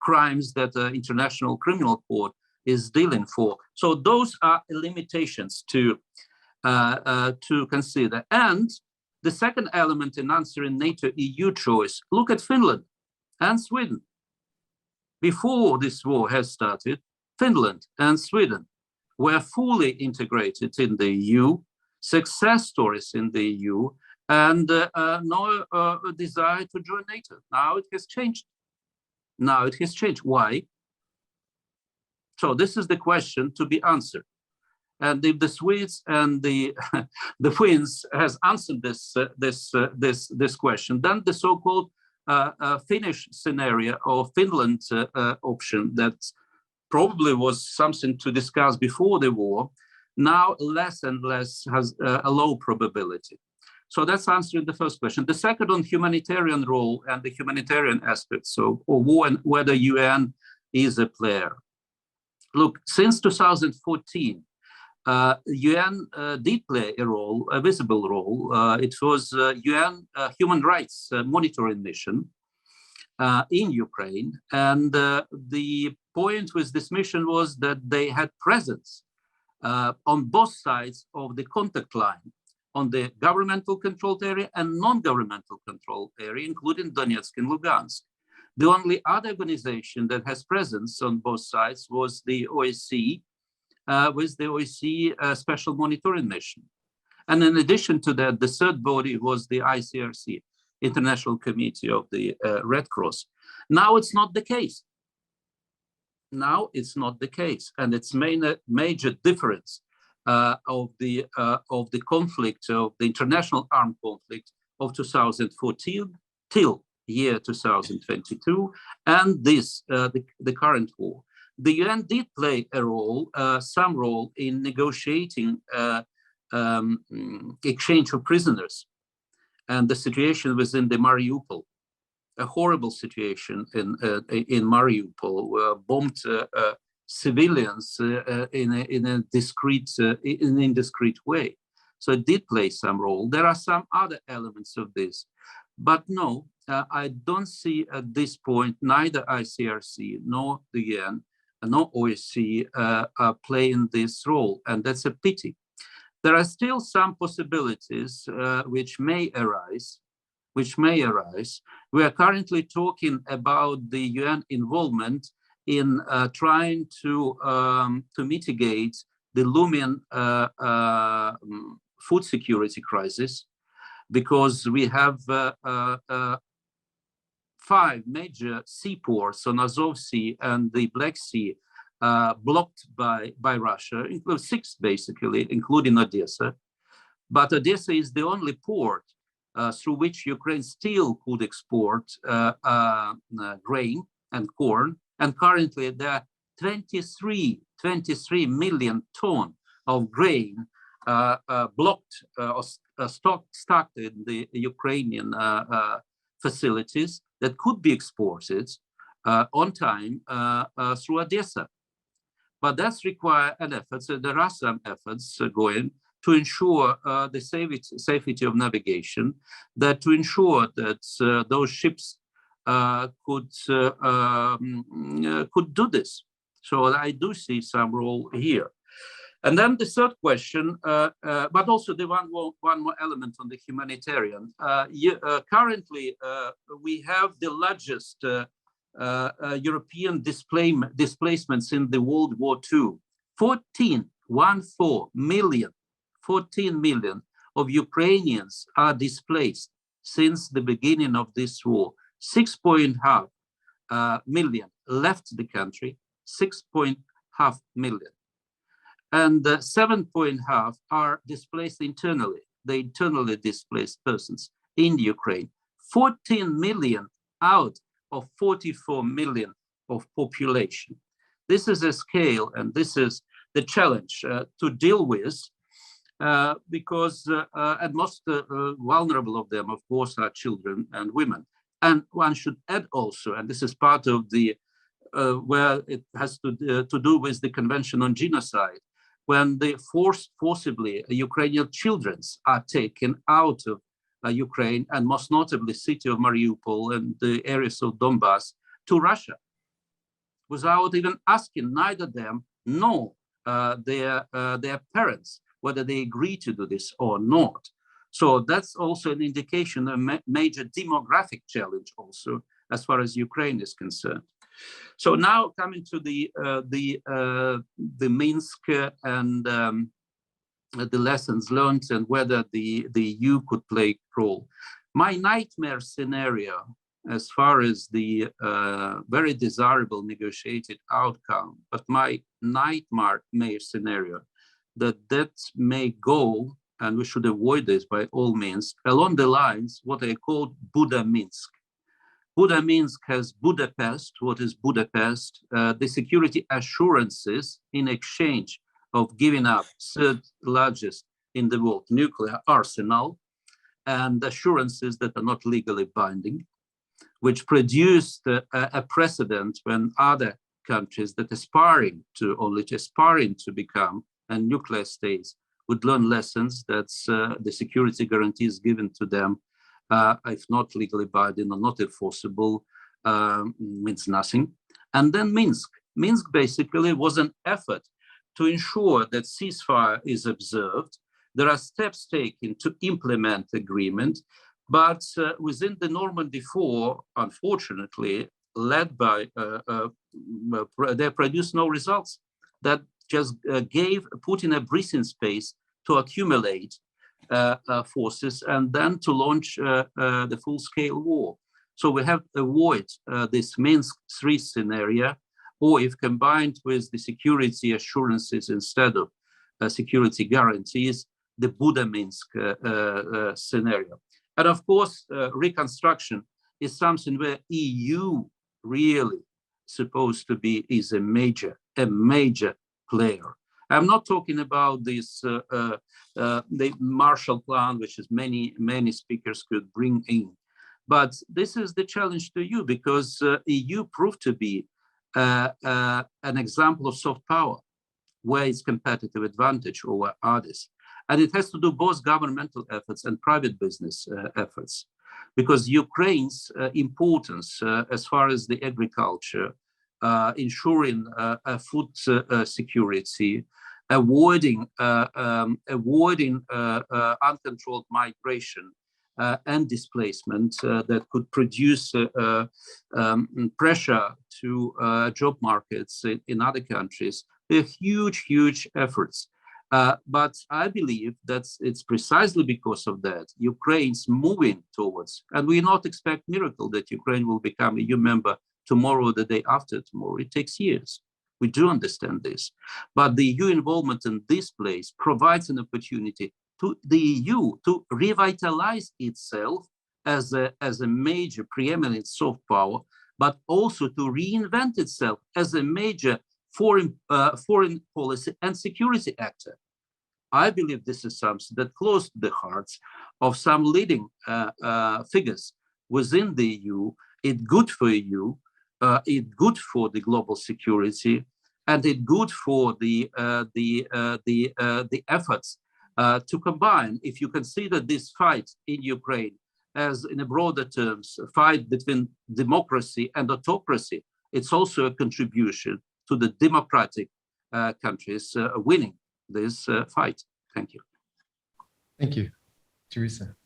crimes that the International Criminal Court is dealing for. So those are limitations to consider. And the second element in answering NATO-EU choice, look at Finland and Sweden. Before this war has started, Finland and Sweden were fully integrated in the EU, success stories in the EU, and no desire to join NATO. Now it has changed. Now it has changed. Why? So this is the question to be answered. And if the Swedes and the Finns has answered this question, then the so-called Finnish scenario or Finland option that probably was something to discuss before the war, now less and less has a low probability. So that's answering the first question. The second on humanitarian role and the humanitarian aspects of war and whether UN is a player. Look, since 2014, UN did play a role, a visible role. It was UN human rights monitoring mission in Ukraine. And the point with this mission was that they had presence on both sides of the contact line, on the governmental controlled area and non-governmental controlled area, including Donetsk and Lugansk. The only other organization that has presence on both sides was the OSCE, with the OSCE Special Monitoring Mission. And in addition to that, the third body was the ICRC, International Committee of the Red Cross. Now it's not the case. Now it's not the case, and it's major difference of the conflict, of the international armed conflict of 2014 till year 2022, and this the current war. The UN did play a role, some role in negotiating exchange of prisoners, and the situation within the Mariupol, a horrible situation in Mariupol, bombed civilians in an indiscreet way. So it did play some role. There are some other elements of this, but no, I don't see at this point neither ICRC nor the UN nor OSCE playing this role, and that's a pity. There are still some possibilities which may arise. We are currently talking about the UN involvement in trying to mitigate the looming food security crisis, because we have 5 major seaports on Azov Sea and the Black Sea blocked by Russia, including 6 basically, including Odessa. But Odessa is the only port through which Ukraine still could export grain and corn. And currently there are 23 million tons of grain blocked or stocked in the Ukrainian facilities that could be exported on time through Odessa. But that's require an effort. So there are some efforts going to ensure the safety of navigation, that to ensure that those ships could do this. So I do see some role here. And then the third question, but also the one more element on the humanitarian. Currently, we have the largest European displacements in the World War II. 14 million of Ukrainians are displaced since the beginning of this war. 6.5 million left the country, 6.5 million. And 7.5 are displaced internally, the internally displaced persons in Ukraine. 14 million out of 44 million of population. This is a scale, and this is the challenge to deal with, because and most vulnerable of them, of course, are children and women. And one should add also, and this is part of the where it has to do with the Convention on Genocide, when the forcibly Ukrainian children are taken out of Ukraine, and most notably city of Mariupol and the areas of Donbass, to Russia, without even asking neither them nor their parents whether they agree to do this or not. So that's also an indication, a major demographic challenge also as far as Ukraine is concerned. So now coming to the Minsk and the lessons learned and whether the EU could play a role. My nightmare scenario, as far as the very desirable negotiated outcome, but my nightmare scenario, that may go, and we should avoid this by all means, along the lines what I call Buda Minsk. Buda Minsk has Budapest. What is Budapest? The security assurances in exchange of giving up third largest in the world nuclear arsenal, and assurances that are not legally binding, which produced a precedent when other countries that only aspiring to become a nuclear states would learn lessons that the security guarantees given to them, if not legally binding or not enforceable, means nothing. And then Minsk. Minsk basically was an effort to ensure that ceasefire is observed. There are steps taken to implement agreement, but within the Normandy 4, unfortunately, led by, they produced no results. That just gave Putin a breathing space to accumulate forces and then to launch the full-scale war. So we have to avoid this Minsk 3 scenario, or if combined with the security assurances instead of security guarantees, the Buda Minsk scenario. And of course, reconstruction is something where EU really supposed to be is a major player. I'm not talking about this the Marshall Plan, which is many speakers could bring in, but this is the challenge to you, because EU proved to be an example of soft power, where it's competitive advantage over others. And it has to do both governmental efforts and private business efforts, because Ukraine's importance as far as the agriculture, ensuring food security, avoiding uncontrolled migration and displacement that could produce pressure to job markets in other countries. They're huge efforts. But I believe that it's precisely because of that Ukraine's moving towards, and we not expect miracle that Ukraine will become a EU member tomorrow or the day after tomorrow. It takes years. We do understand this. But the EU involvement in this place provides an opportunity to the EU to revitalize itself as a major preeminent soft power, but also to reinvent itself as a major foreign policy and security actor. I believe this is something that close to the hearts of some leading figures within the EU. It's good for EU, it's good for the global security, and it's good for the efforts to combine. If you consider this fight in Ukraine as, in a broader terms, a fight between democracy and autocracy, it's also a contribution to the democratic countries winning this fight. Thank you. Thank you, Teresa.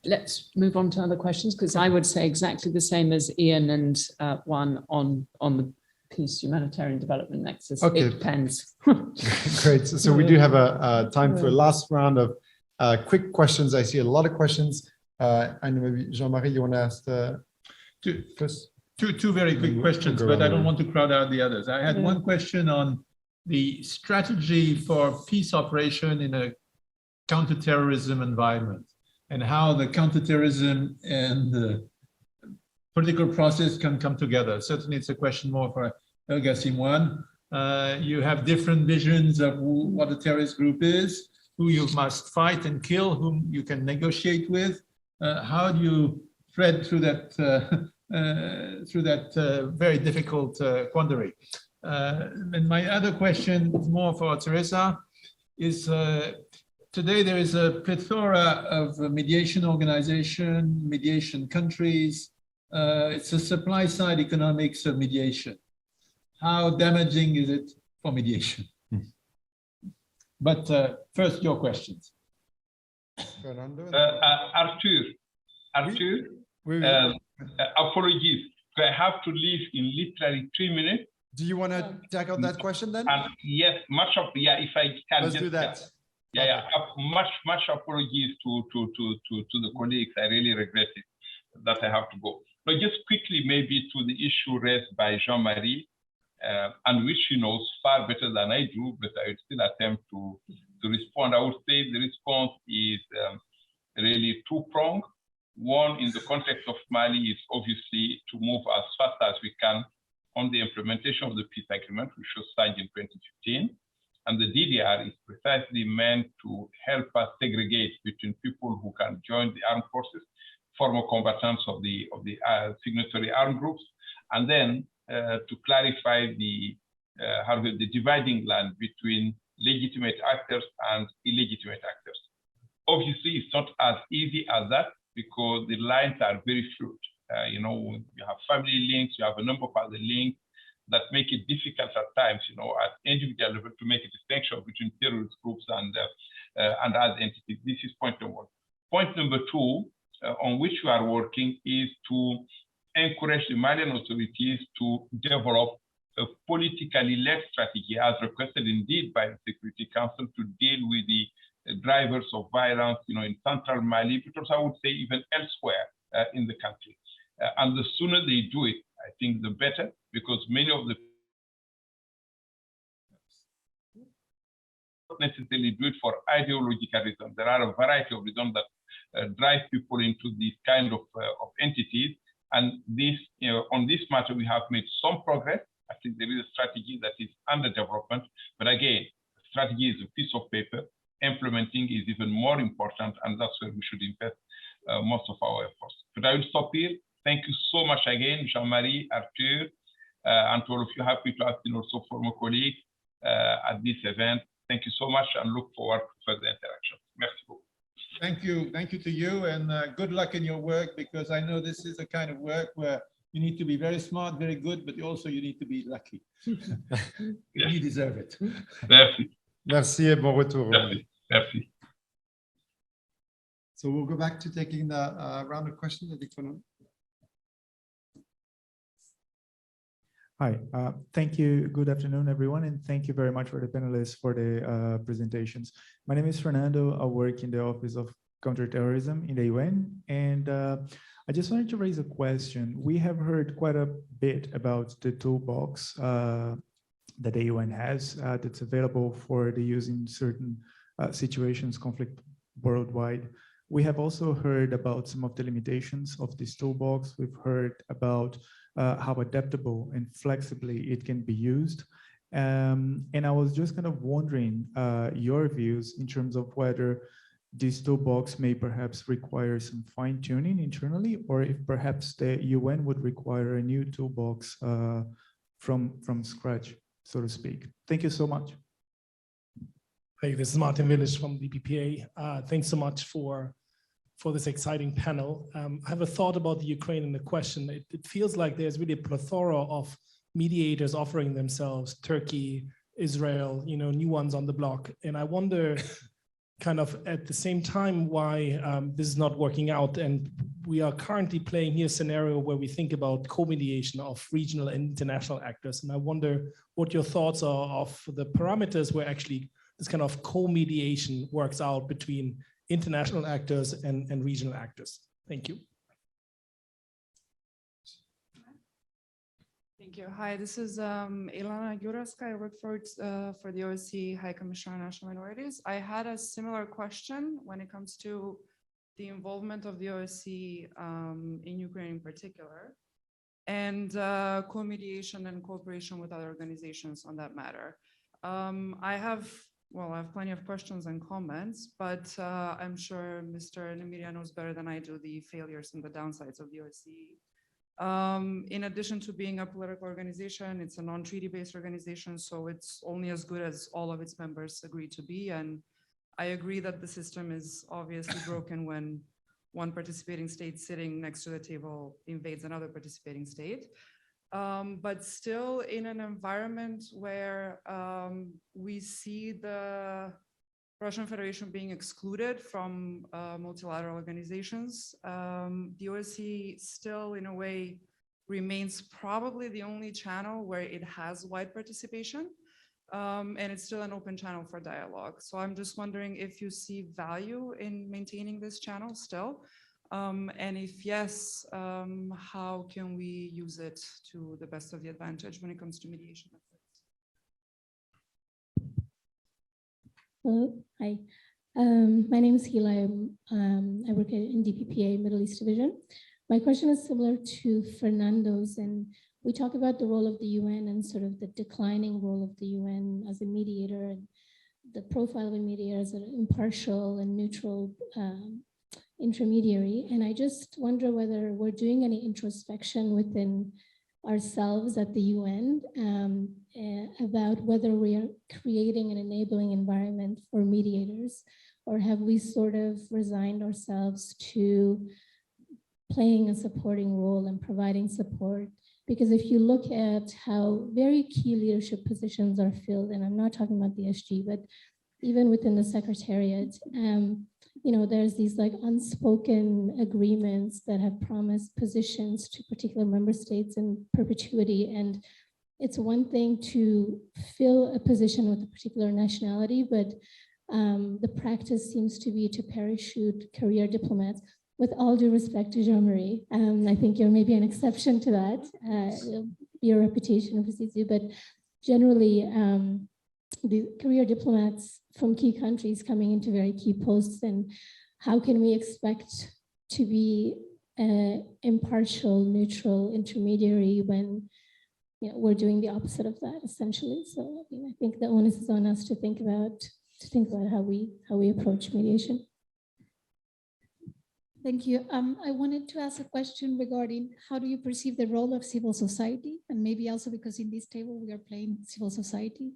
Let's move on to other questions, because I would say exactly the same as Ian and Wane on the peace humanitarian development nexus. Okay. It depends. Great. So we do have a time for a last round of quick questions. I see a lot of questions. And maybe Jean-Marie, you want to ask first? Two very quick questions, but I don't want to crowd out the others. I had one question on the strategy for peace operation in a counterterrorism environment, and how the counterterrorism and the political process can come together. Certainly it's a question more for El-Ghassim one. You have different visions of what a terrorist group is, who you must fight and kill, whom you can negotiate with. How do you thread through that very difficult quandary? And my other question, more for Teresa, is today there is a plethora of mediation organization, mediation countries. It's a supply side economics of mediation. How damaging is it for mediation? But first, your questions. Arthur, apologies. I have to leave in literally 3 minutes. Do you want to tackle that question then? Yes, if I can. Let's do that. Much apologies to the colleagues. I really regret it that I have to go. But just quickly, maybe to the issue raised by Jean-Marie, and which he knows far better than I do, but I would still attempt to respond. I would say the response is really two-pronged. One, in the context of Mali, is obviously to move as fast as we can on the implementation of the peace agreement, which was signed in 2015. And the DDR is precisely precisely meant to help us segregate between people who can join the armed forces, former combatants of the signatory armed groups, and then to clarify the dividing line between legitimate actors and illegitimate actors. Obviously, it's not as easy as that because the lines are very fluid. You have family links, you have a number of other links that make it difficult at times, at individual level to make a distinction between terrorist groups and other entities. This is point number one. Point number two, on which we are working, is to encourage the Malian authorities to develop a politically led strategy, as requested indeed by the Security Council, to deal with the drivers of violence, in central Mali, but also I would say even elsewhere in the country. And the sooner they do it, I think the better, because many of the not necessarily do it for ideological reasons. There are a variety of reasons that drive people into these kind of entities. And this, on this matter, we have made some progress. I think there is a strategy that is under development. But again, strategy is a piece of paper. Implementing is even more important, and that's where we should invest most of our efforts. But I will stop here. Thank you so much again, Jean-Marie, Arthur, and to all of you. Happy to have been also former colleagues at this event. Thank you so much, and look forward to further interaction. Merci beaucoup. Thank you to you, and good luck in your work, because I know this is a kind of work where you need to be very smart, very good, but also you need to be lucky. Yes. You deserve it. Merci. Merci et bon retour. Merci. Merci. So we'll go back to taking the round of questions. Hi, thank you. Good afternoon, everyone, and thank you very much for the panelists for the presentations. My name is Fernando. I work in the Office of Counterterrorism in the UN, and I just wanted to raise a question. We have heard quite a bit about the toolbox that the UN has that's available for the use in certain situations, conflict worldwide. We have also heard about some of the limitations of this toolbox. We've heard about how adaptable and flexibly it can be used. And I was just kind of wondering your views in terms of whether this toolbox may perhaps require some fine-tuning internally, or if perhaps the UN would require a new toolbox from scratch, so to speak. Thank you so much. Hey, this is Martin Willis from the BPA. Thanks so much for this exciting panel. I have a thought about the Ukraine and the question. It feels like there's really a plethora of mediators offering themselves, Turkey, Israel, new ones on the block. And I wonder kind of at the same time why this is not working out. And we are currently playing here a scenario where we think about co-mediation of regional and international actors. And I wonder what your thoughts are of the parameters where actually this kind of co-mediation works out between international actors and regional actors. Thank you. Thank you. Hi, this is Ilana Juraska. I work for the OSCE High Commissioner on National Minorities. I had a similar question when it comes to the involvement of the OSCE in Ukraine in particular, and co-mediation and cooperation with other organizations on that matter. I have plenty of questions and comments, but I'm sure Mr. Nemyria knows better than I do the failures and the downsides of the OSCE. In addition to being a political organization, it's a non-treaty based organization, so it's only as good as all of its members agree to be. And I agree that the system is obviously broken when one participating state sitting next to the table invades another participating state. But still in an environment where we see the Russian Federation being excluded from multilateral organizations, the OSCE still in a way remains probably the only channel where it has wide participation, and it's still an open channel for dialogue. So I'm just wondering if you see value in maintaining this channel still. And if yes, how can we use it to the best of the advantage when it comes to mediation efforts? Hello, hi. My name is Hila. I work in DPPA Middle East Division. My question is similar to Fernando's, and we talk about the role of the UN and sort of the declining role of the UN as a mediator. And the profile of a mediator as an impartial and neutral intermediary. And I just wonder whether we're doing any introspection within ourselves at the UN about whether we are creating an enabling environment for mediators, or have we sort of resigned ourselves to playing a supporting role and providing support? Because if you look at how very key leadership positions are filled, and I'm not talking about the SG, but even within the Secretariat, you know, there's these like unspoken agreements that have promised positions to particular member states in perpetuity. And it's one thing to fill a position with a particular nationality, but the practice seems to be to parachute career diplomats. With all due respect to Jean-Marie, I think you're maybe an exception to that. Your reputation precedes you, but generally, the career diplomats from key countries coming into very key posts, and how can we expect to be an impartial, neutral intermediary when, you know, we're doing the opposite of that essentially? So I think the onus is on us to think about how we approach mediation. Thank you. I wanted to ask a question regarding how do you perceive the role of civil society, and maybe also because in this table we are playing civil society,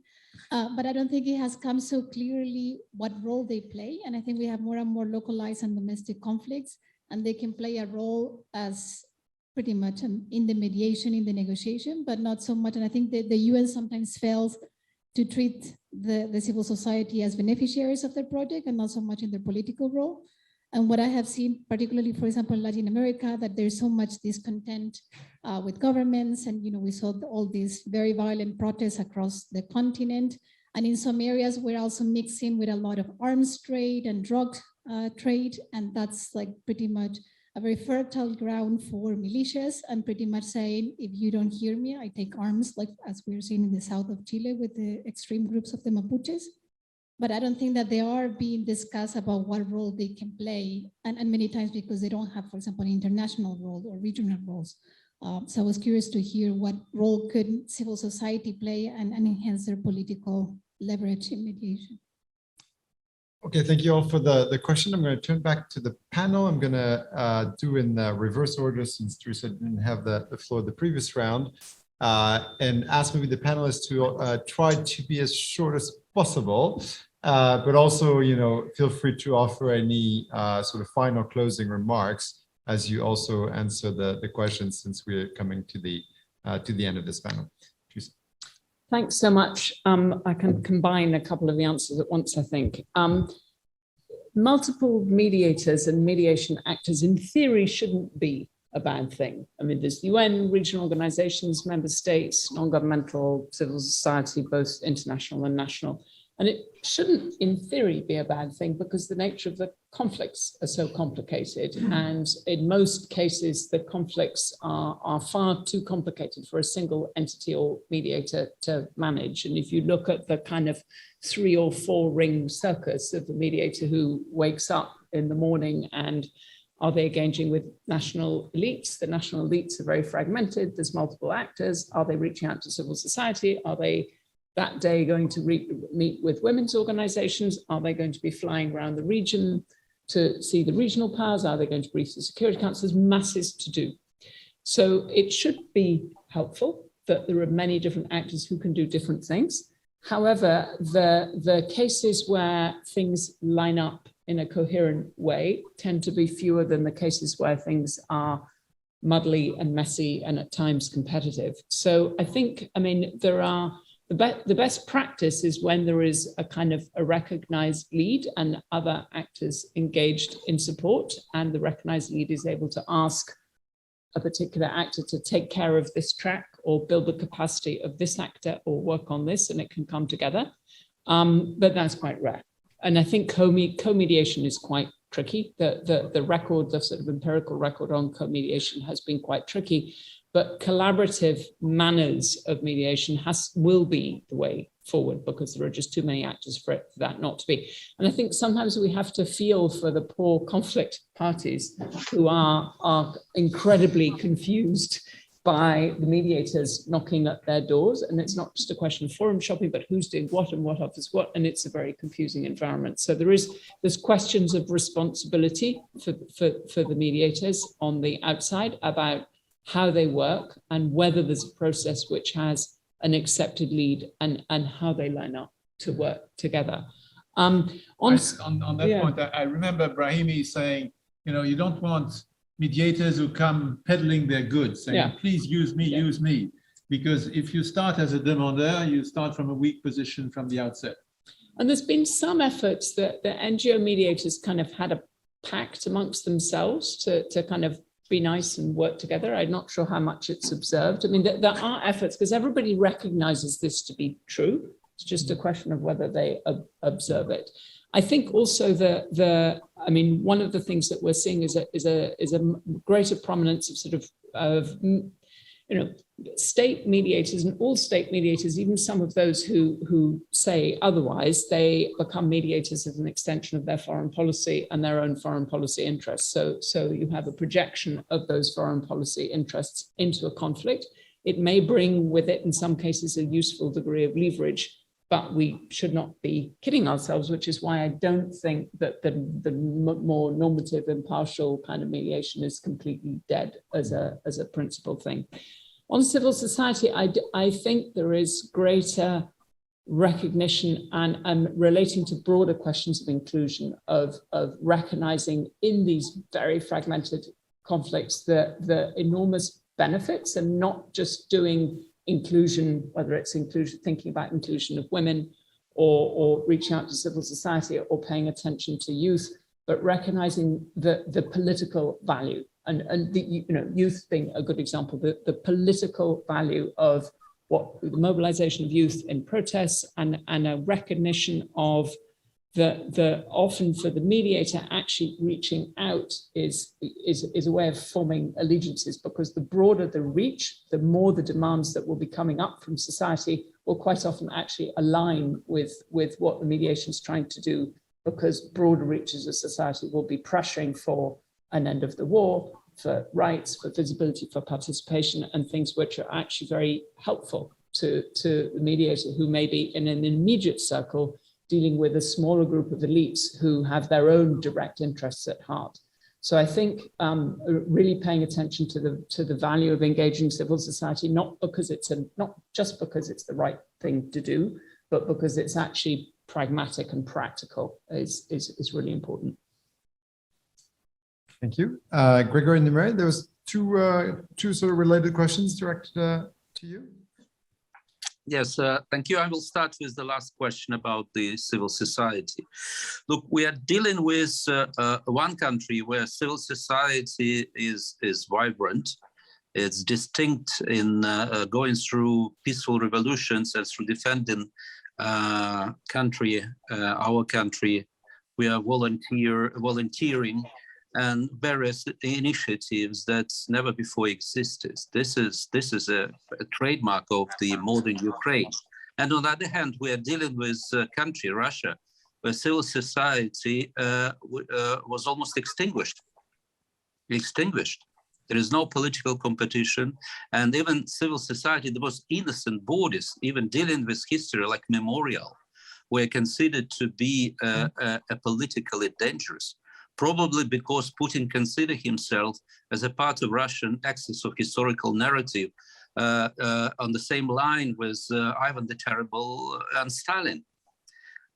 but I don't think it has come so clearly what role they play. And I think we have more and more localized and domestic conflicts, and they can play a role as pretty much in the mediation, in the negotiation, but not so much. And I think that the UN sometimes fails to treat the civil society as beneficiaries of their project and not so much in their political role. And what I have seen, particularly, for example, in Latin America, that there's so much discontent with governments. And, you know, we saw all these very violent protests across the continent. And in some areas, we're also mixing with a lot of arms trade and drug trade. And that's like pretty much a very fertile ground for militias, and pretty much saying, if you don't hear me, I take arms, like as we're seeing in the south of Chile with the extreme groups of the Mapuches. But I don't think that they are being discussed about what role they can play. And many times because they don't have, for example, an international role or regional roles. So I was curious to hear what role could civil society play and enhance their political leverage in mediation. Okay, thank you all for the question. I'm going to turn back to the panel. I'm going to do in reverse order since Teresa didn't have the floor the previous round, and ask maybe the panelists to try to be as short as possible, but also, you know, feel free to offer any sort of final closing remarks as you also answer the questions, since we're coming to the end of this panel. Teresa. Thanks so much. I can combine a couple of the answers at once, I think. Multiple mediators and mediation actors in theory shouldn't be a bad thing. I mean, there's UN, regional organizations, member states, non-governmental, civil society, both international and national. And it shouldn't, in theory, be a bad thing because the nature of the conflicts are so complicated. And in most cases, the conflicts are far too complicated for a single entity or mediator to manage. And if you look at the kind of 3 or 4 ring circus of the mediator who wakes up in the morning, and are they engaging with national elites? The national elites are very fragmented. There's multiple actors. Are they reaching out to civil society? Are they that day going to meet with women's organizations? Are they going to be flying around the region to see the regional powers? Are they going to brief the Security Council? There's masses to do. So it should be helpful that there are many different actors who can do different things. However, the cases where things line up in a coherent way tend to be fewer than the cases where things are muddly and messy and at times competitive. So I think, I mean, there are the best practice is when there is a kind of a recognized lead and other actors engaged in support, and the recognized lead is able to ask a particular actor to take care of this track or build the capacity of this actor or work on this, and it can come together. But that's quite rare. And I think co-mediation is quite tricky. The record, the sort of empirical record on co-mediation has been quite tricky. But collaborative manners of mediation will be the way forward, because there are just too many actors for that not to be. And I think sometimes we have to feel for the poor conflict parties who are incredibly confused by the mediators knocking at their doors. And it's not just a question of forum shopping, but who's doing what and what offers what. And it's a very confusing environment. So there's questions of responsibility for the mediators on the outside about how they work and whether there's a process which has an accepted lead and how they line up to work together. On that point, I remember Brahimi saying, you don't want mediators who come peddling their goods, saying, please use me. Because if you start as a demandeur, you start from a weak position from the outset. And there's been some efforts that the NGO mediators kind of had a pact amongst themselves to kind of be nice and work together. I'm not sure how much it's observed. I mean, there are efforts because everybody recognizes this to be true. It's just a question of whether they observe it. I think also one of the things that we're seeing is a greater prominence of sort of state mediators, and all state mediators, even some of those who say otherwise, they become mediators as an extension of their foreign policy and their own foreign policy interests. So you have a projection of those foreign policy interests into a conflict. It may bring with it, in some cases, a useful degree of leverage, but we should not be kidding ourselves, which is why I don't think that the more normative, impartial kind of mediation is completely dead as a principal thing. On civil society, I think there is greater recognition and relating to broader questions of inclusion, of recognizing in these very fragmented conflicts the enormous benefits, and not just doing inclusion, whether it's inclusion, thinking about inclusion of women or reaching out to civil society or paying attention to youth, but recognizing the political value and the youth being a good example, the political value of what the mobilization of youth in protests and a recognition of the often for the mediator actually reaching out is a way of forming allegiances, because the broader the reach, the more the demands that will be coming up from society will quite often actually align with what the mediation is trying to do, because broader reaches of society will be pressuring for an end of the war, for rights, for visibility, for participation, and things which are actually very helpful to the mediator, who may be in an immediate circle dealing with a smaller group of elites who have their own direct interests at heart. So I think really paying attention to the value of engaging civil society, not just because it's the right thing to do, but because it's actually pragmatic and practical is really important. Thank you. Grigory and Nemyria, there was two sort of related questions directed to you. Yes, thank you. I will start with the last question about the civil society. Look, we are dealing with one country where civil society is vibrant. It's distinct in going through peaceful revolutions and through defending our country. We are volunteering and various initiatives that never before existed. This is a trademark of the modern Ukraine. And on the other hand, we are dealing with a country, Russia, where civil society was almost extinguished. There is no political competition, and even civil society, the most innocent bodies, even dealing with history like Memorial, were considered to be politically dangerous. Probably because Putin considered himself as a part of Russian axis of historical narrative on the same line with Ivan the Terrible and Stalin.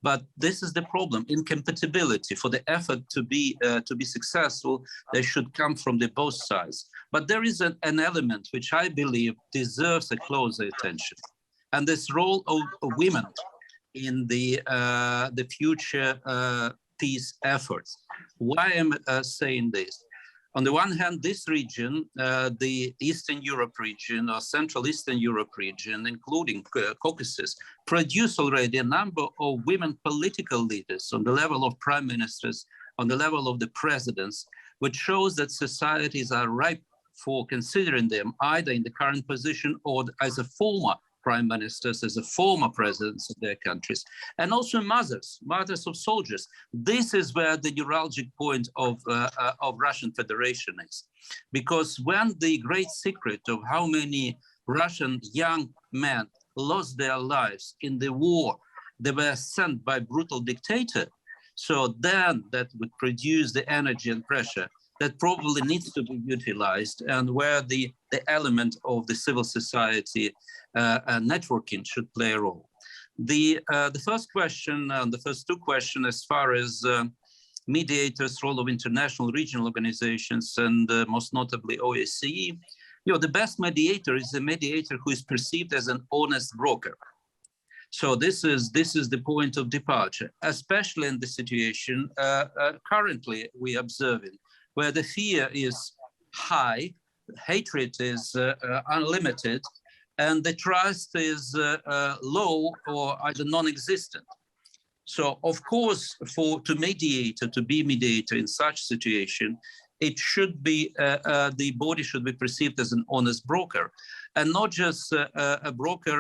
But this is the problem: incompatibility. For the effort to be successful, they should come from the both sides. But there is an element which I believe deserves a closer attention, and this role of women in the future peace efforts. Why am I saying this? On the one hand, this region, the Eastern Europe region or Central Eastern Europe region, including Caucasus, produce already a number of women political leaders on the level of prime ministers, on the level of the presidents, which shows that societies are ripe for considering them either in the current position or as a former prime ministers, as a former presidents of their countries, and also mothers of soldiers. This is where the neuralgic point of Russian Federation is, because when the great secret of how many Russian young men lost their lives in the war, they were sent by brutal dictator. So then that would produce the energy and pressure that probably needs to be utilized, and where the element of the civil society networking should play a role. The first question, the first two questions, as far as mediators, role of international regional organizations, and most notably OSCE, the best mediator is a mediator who is perceived as an honest broker. So this is the point of departure, especially in the situation currently we observing, where the fear is high, hatred is unlimited, and the trust is low or either non-existent. So of course, to be mediator in such situation, it should be, the body should be perceived as an honest broker, and not just a broker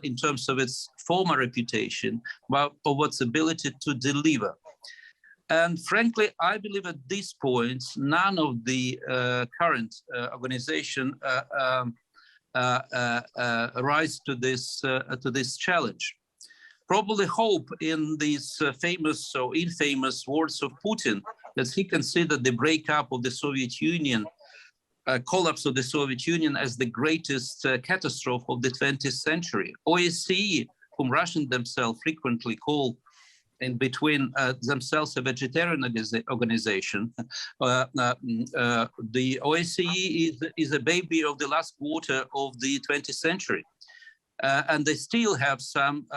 in terms of its former reputation, but of its ability to deliver. And frankly, I believe at this point, none of the current organization rise to this challenge. Probably hope in these famous or infamous words of Putin that he considered the breakup of the Soviet Union, collapse of the Soviet Union as the greatest catastrophe of the 20th century. OSCE, whom Russians themselves frequently call in between themselves a vegetarian organization, the OSCE is a baby of the last quarter of the 20th century. And they still have some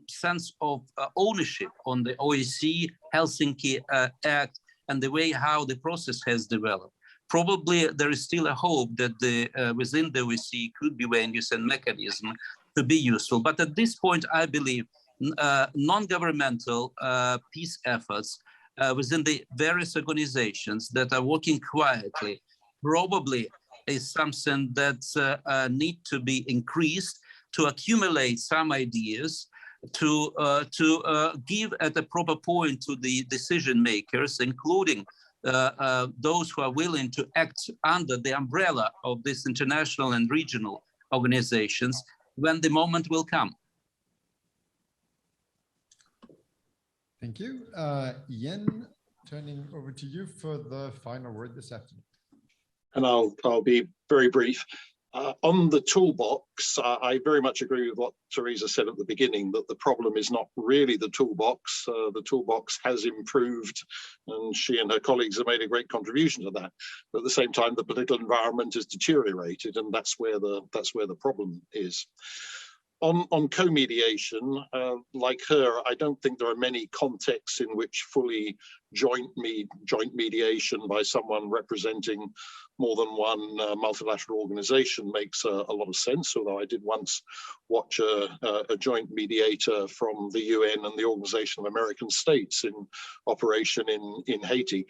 sense of ownership on the OSCE Helsinki Act and the way how the process has developed. Probably there is still a hope that within the OSCE could be venues and mechanism to be useful. But at this point, I believe non-governmental peace efforts within the various organizations that are working quietly probably is something that need to be increased, to accumulate some ideas, to give at a proper point to the decision makers, including those who are willing to act under the umbrella of these international and regional organizations when the moment will come. Thank you. Yen, turning over to you for the final word this afternoon. And I'll be very brief. On the toolbox, I very much agree with what Teresa said at the beginning, that the problem is not really the toolbox. The toolbox has improved, and she and her colleagues have made a great contribution to that. But at the same time, the political environment has deteriorated, and that's where the problem is. On co-mediation, like her, I don't think there are many contexts in which fully joint mediation by someone representing more than one multilateral organization makes a lot of sense, although I did once watch a joint mediator from the UN and the Organization of American States in operation in Haiti.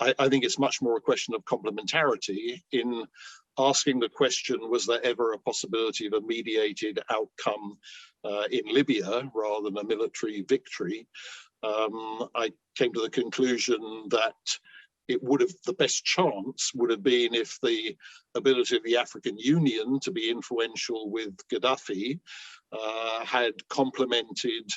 I think it's much more a question of complementarity in asking the question, was there ever a possibility of a mediated outcome in Libya rather than a military victory? I came to the conclusion that the best chance would have been if the ability of the African Union to be influential with Gaddafi had complemented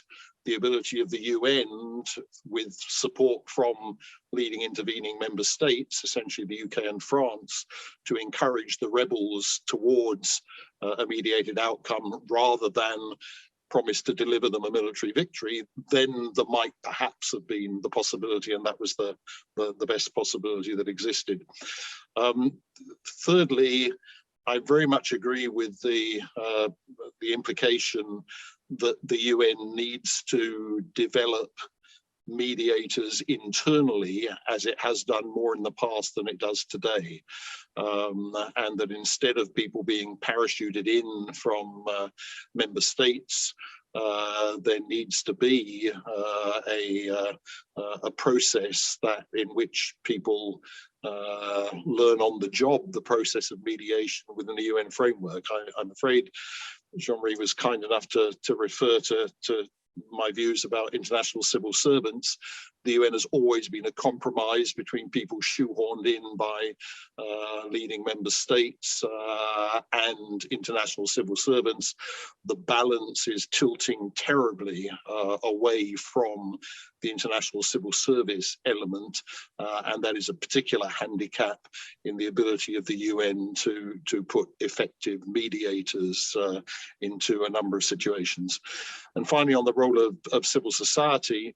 the ability of the UN with support from leading intervening member states, essentially the UK and France, to encourage the rebels towards a mediated outcome rather than promise to deliver them a military victory, then there might perhaps have been the possibility, and that was the best possibility that existed. Thirdly, I very much agree with the implication that the UN needs to develop mediators internally, as it has done more in the past than it does today, and that instead of people being parachuted in from member states, there needs to be a process in which people learn on the job the process of mediation within the UN framework. I'm afraid Jean-Marie was kind enough to refer to my views about international civil servants. The UN has always been a compromise between people shoehorned in by leading member states and international civil servants. The balance is tilting terribly away from the international civil service element, and that is a particular handicap in the ability of the UN to put effective mediators into a number of situations. And finally, on the role of civil society,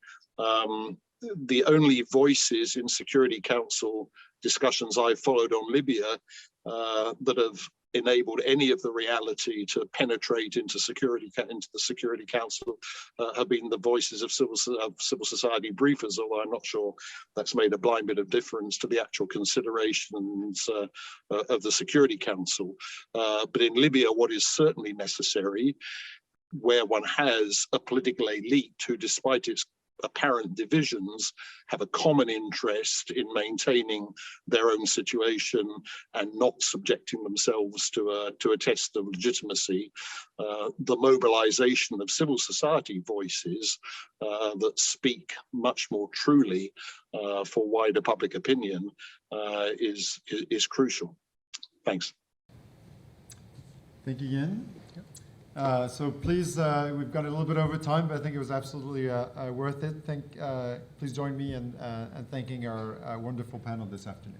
the only voices in Security Council discussions I've followed on Libya that have enabled any of the reality to penetrate into the Security Council have been the voices of civil society briefers, although I'm not sure that's made a blind bit of difference to the actual considerations of the Security Council. But in Libya, what is certainly necessary, where one has a political elite who, despite its apparent divisions, have a common interest in maintaining their own situation and not subjecting themselves to a test of legitimacy, the mobilization of civil society voices that speak much more truly for wider public opinion is crucial. Thanks. Thank you again. So please, we've gone a little bit over time, but I think it was absolutely worth it. Please join me in thanking our wonderful panel this afternoon.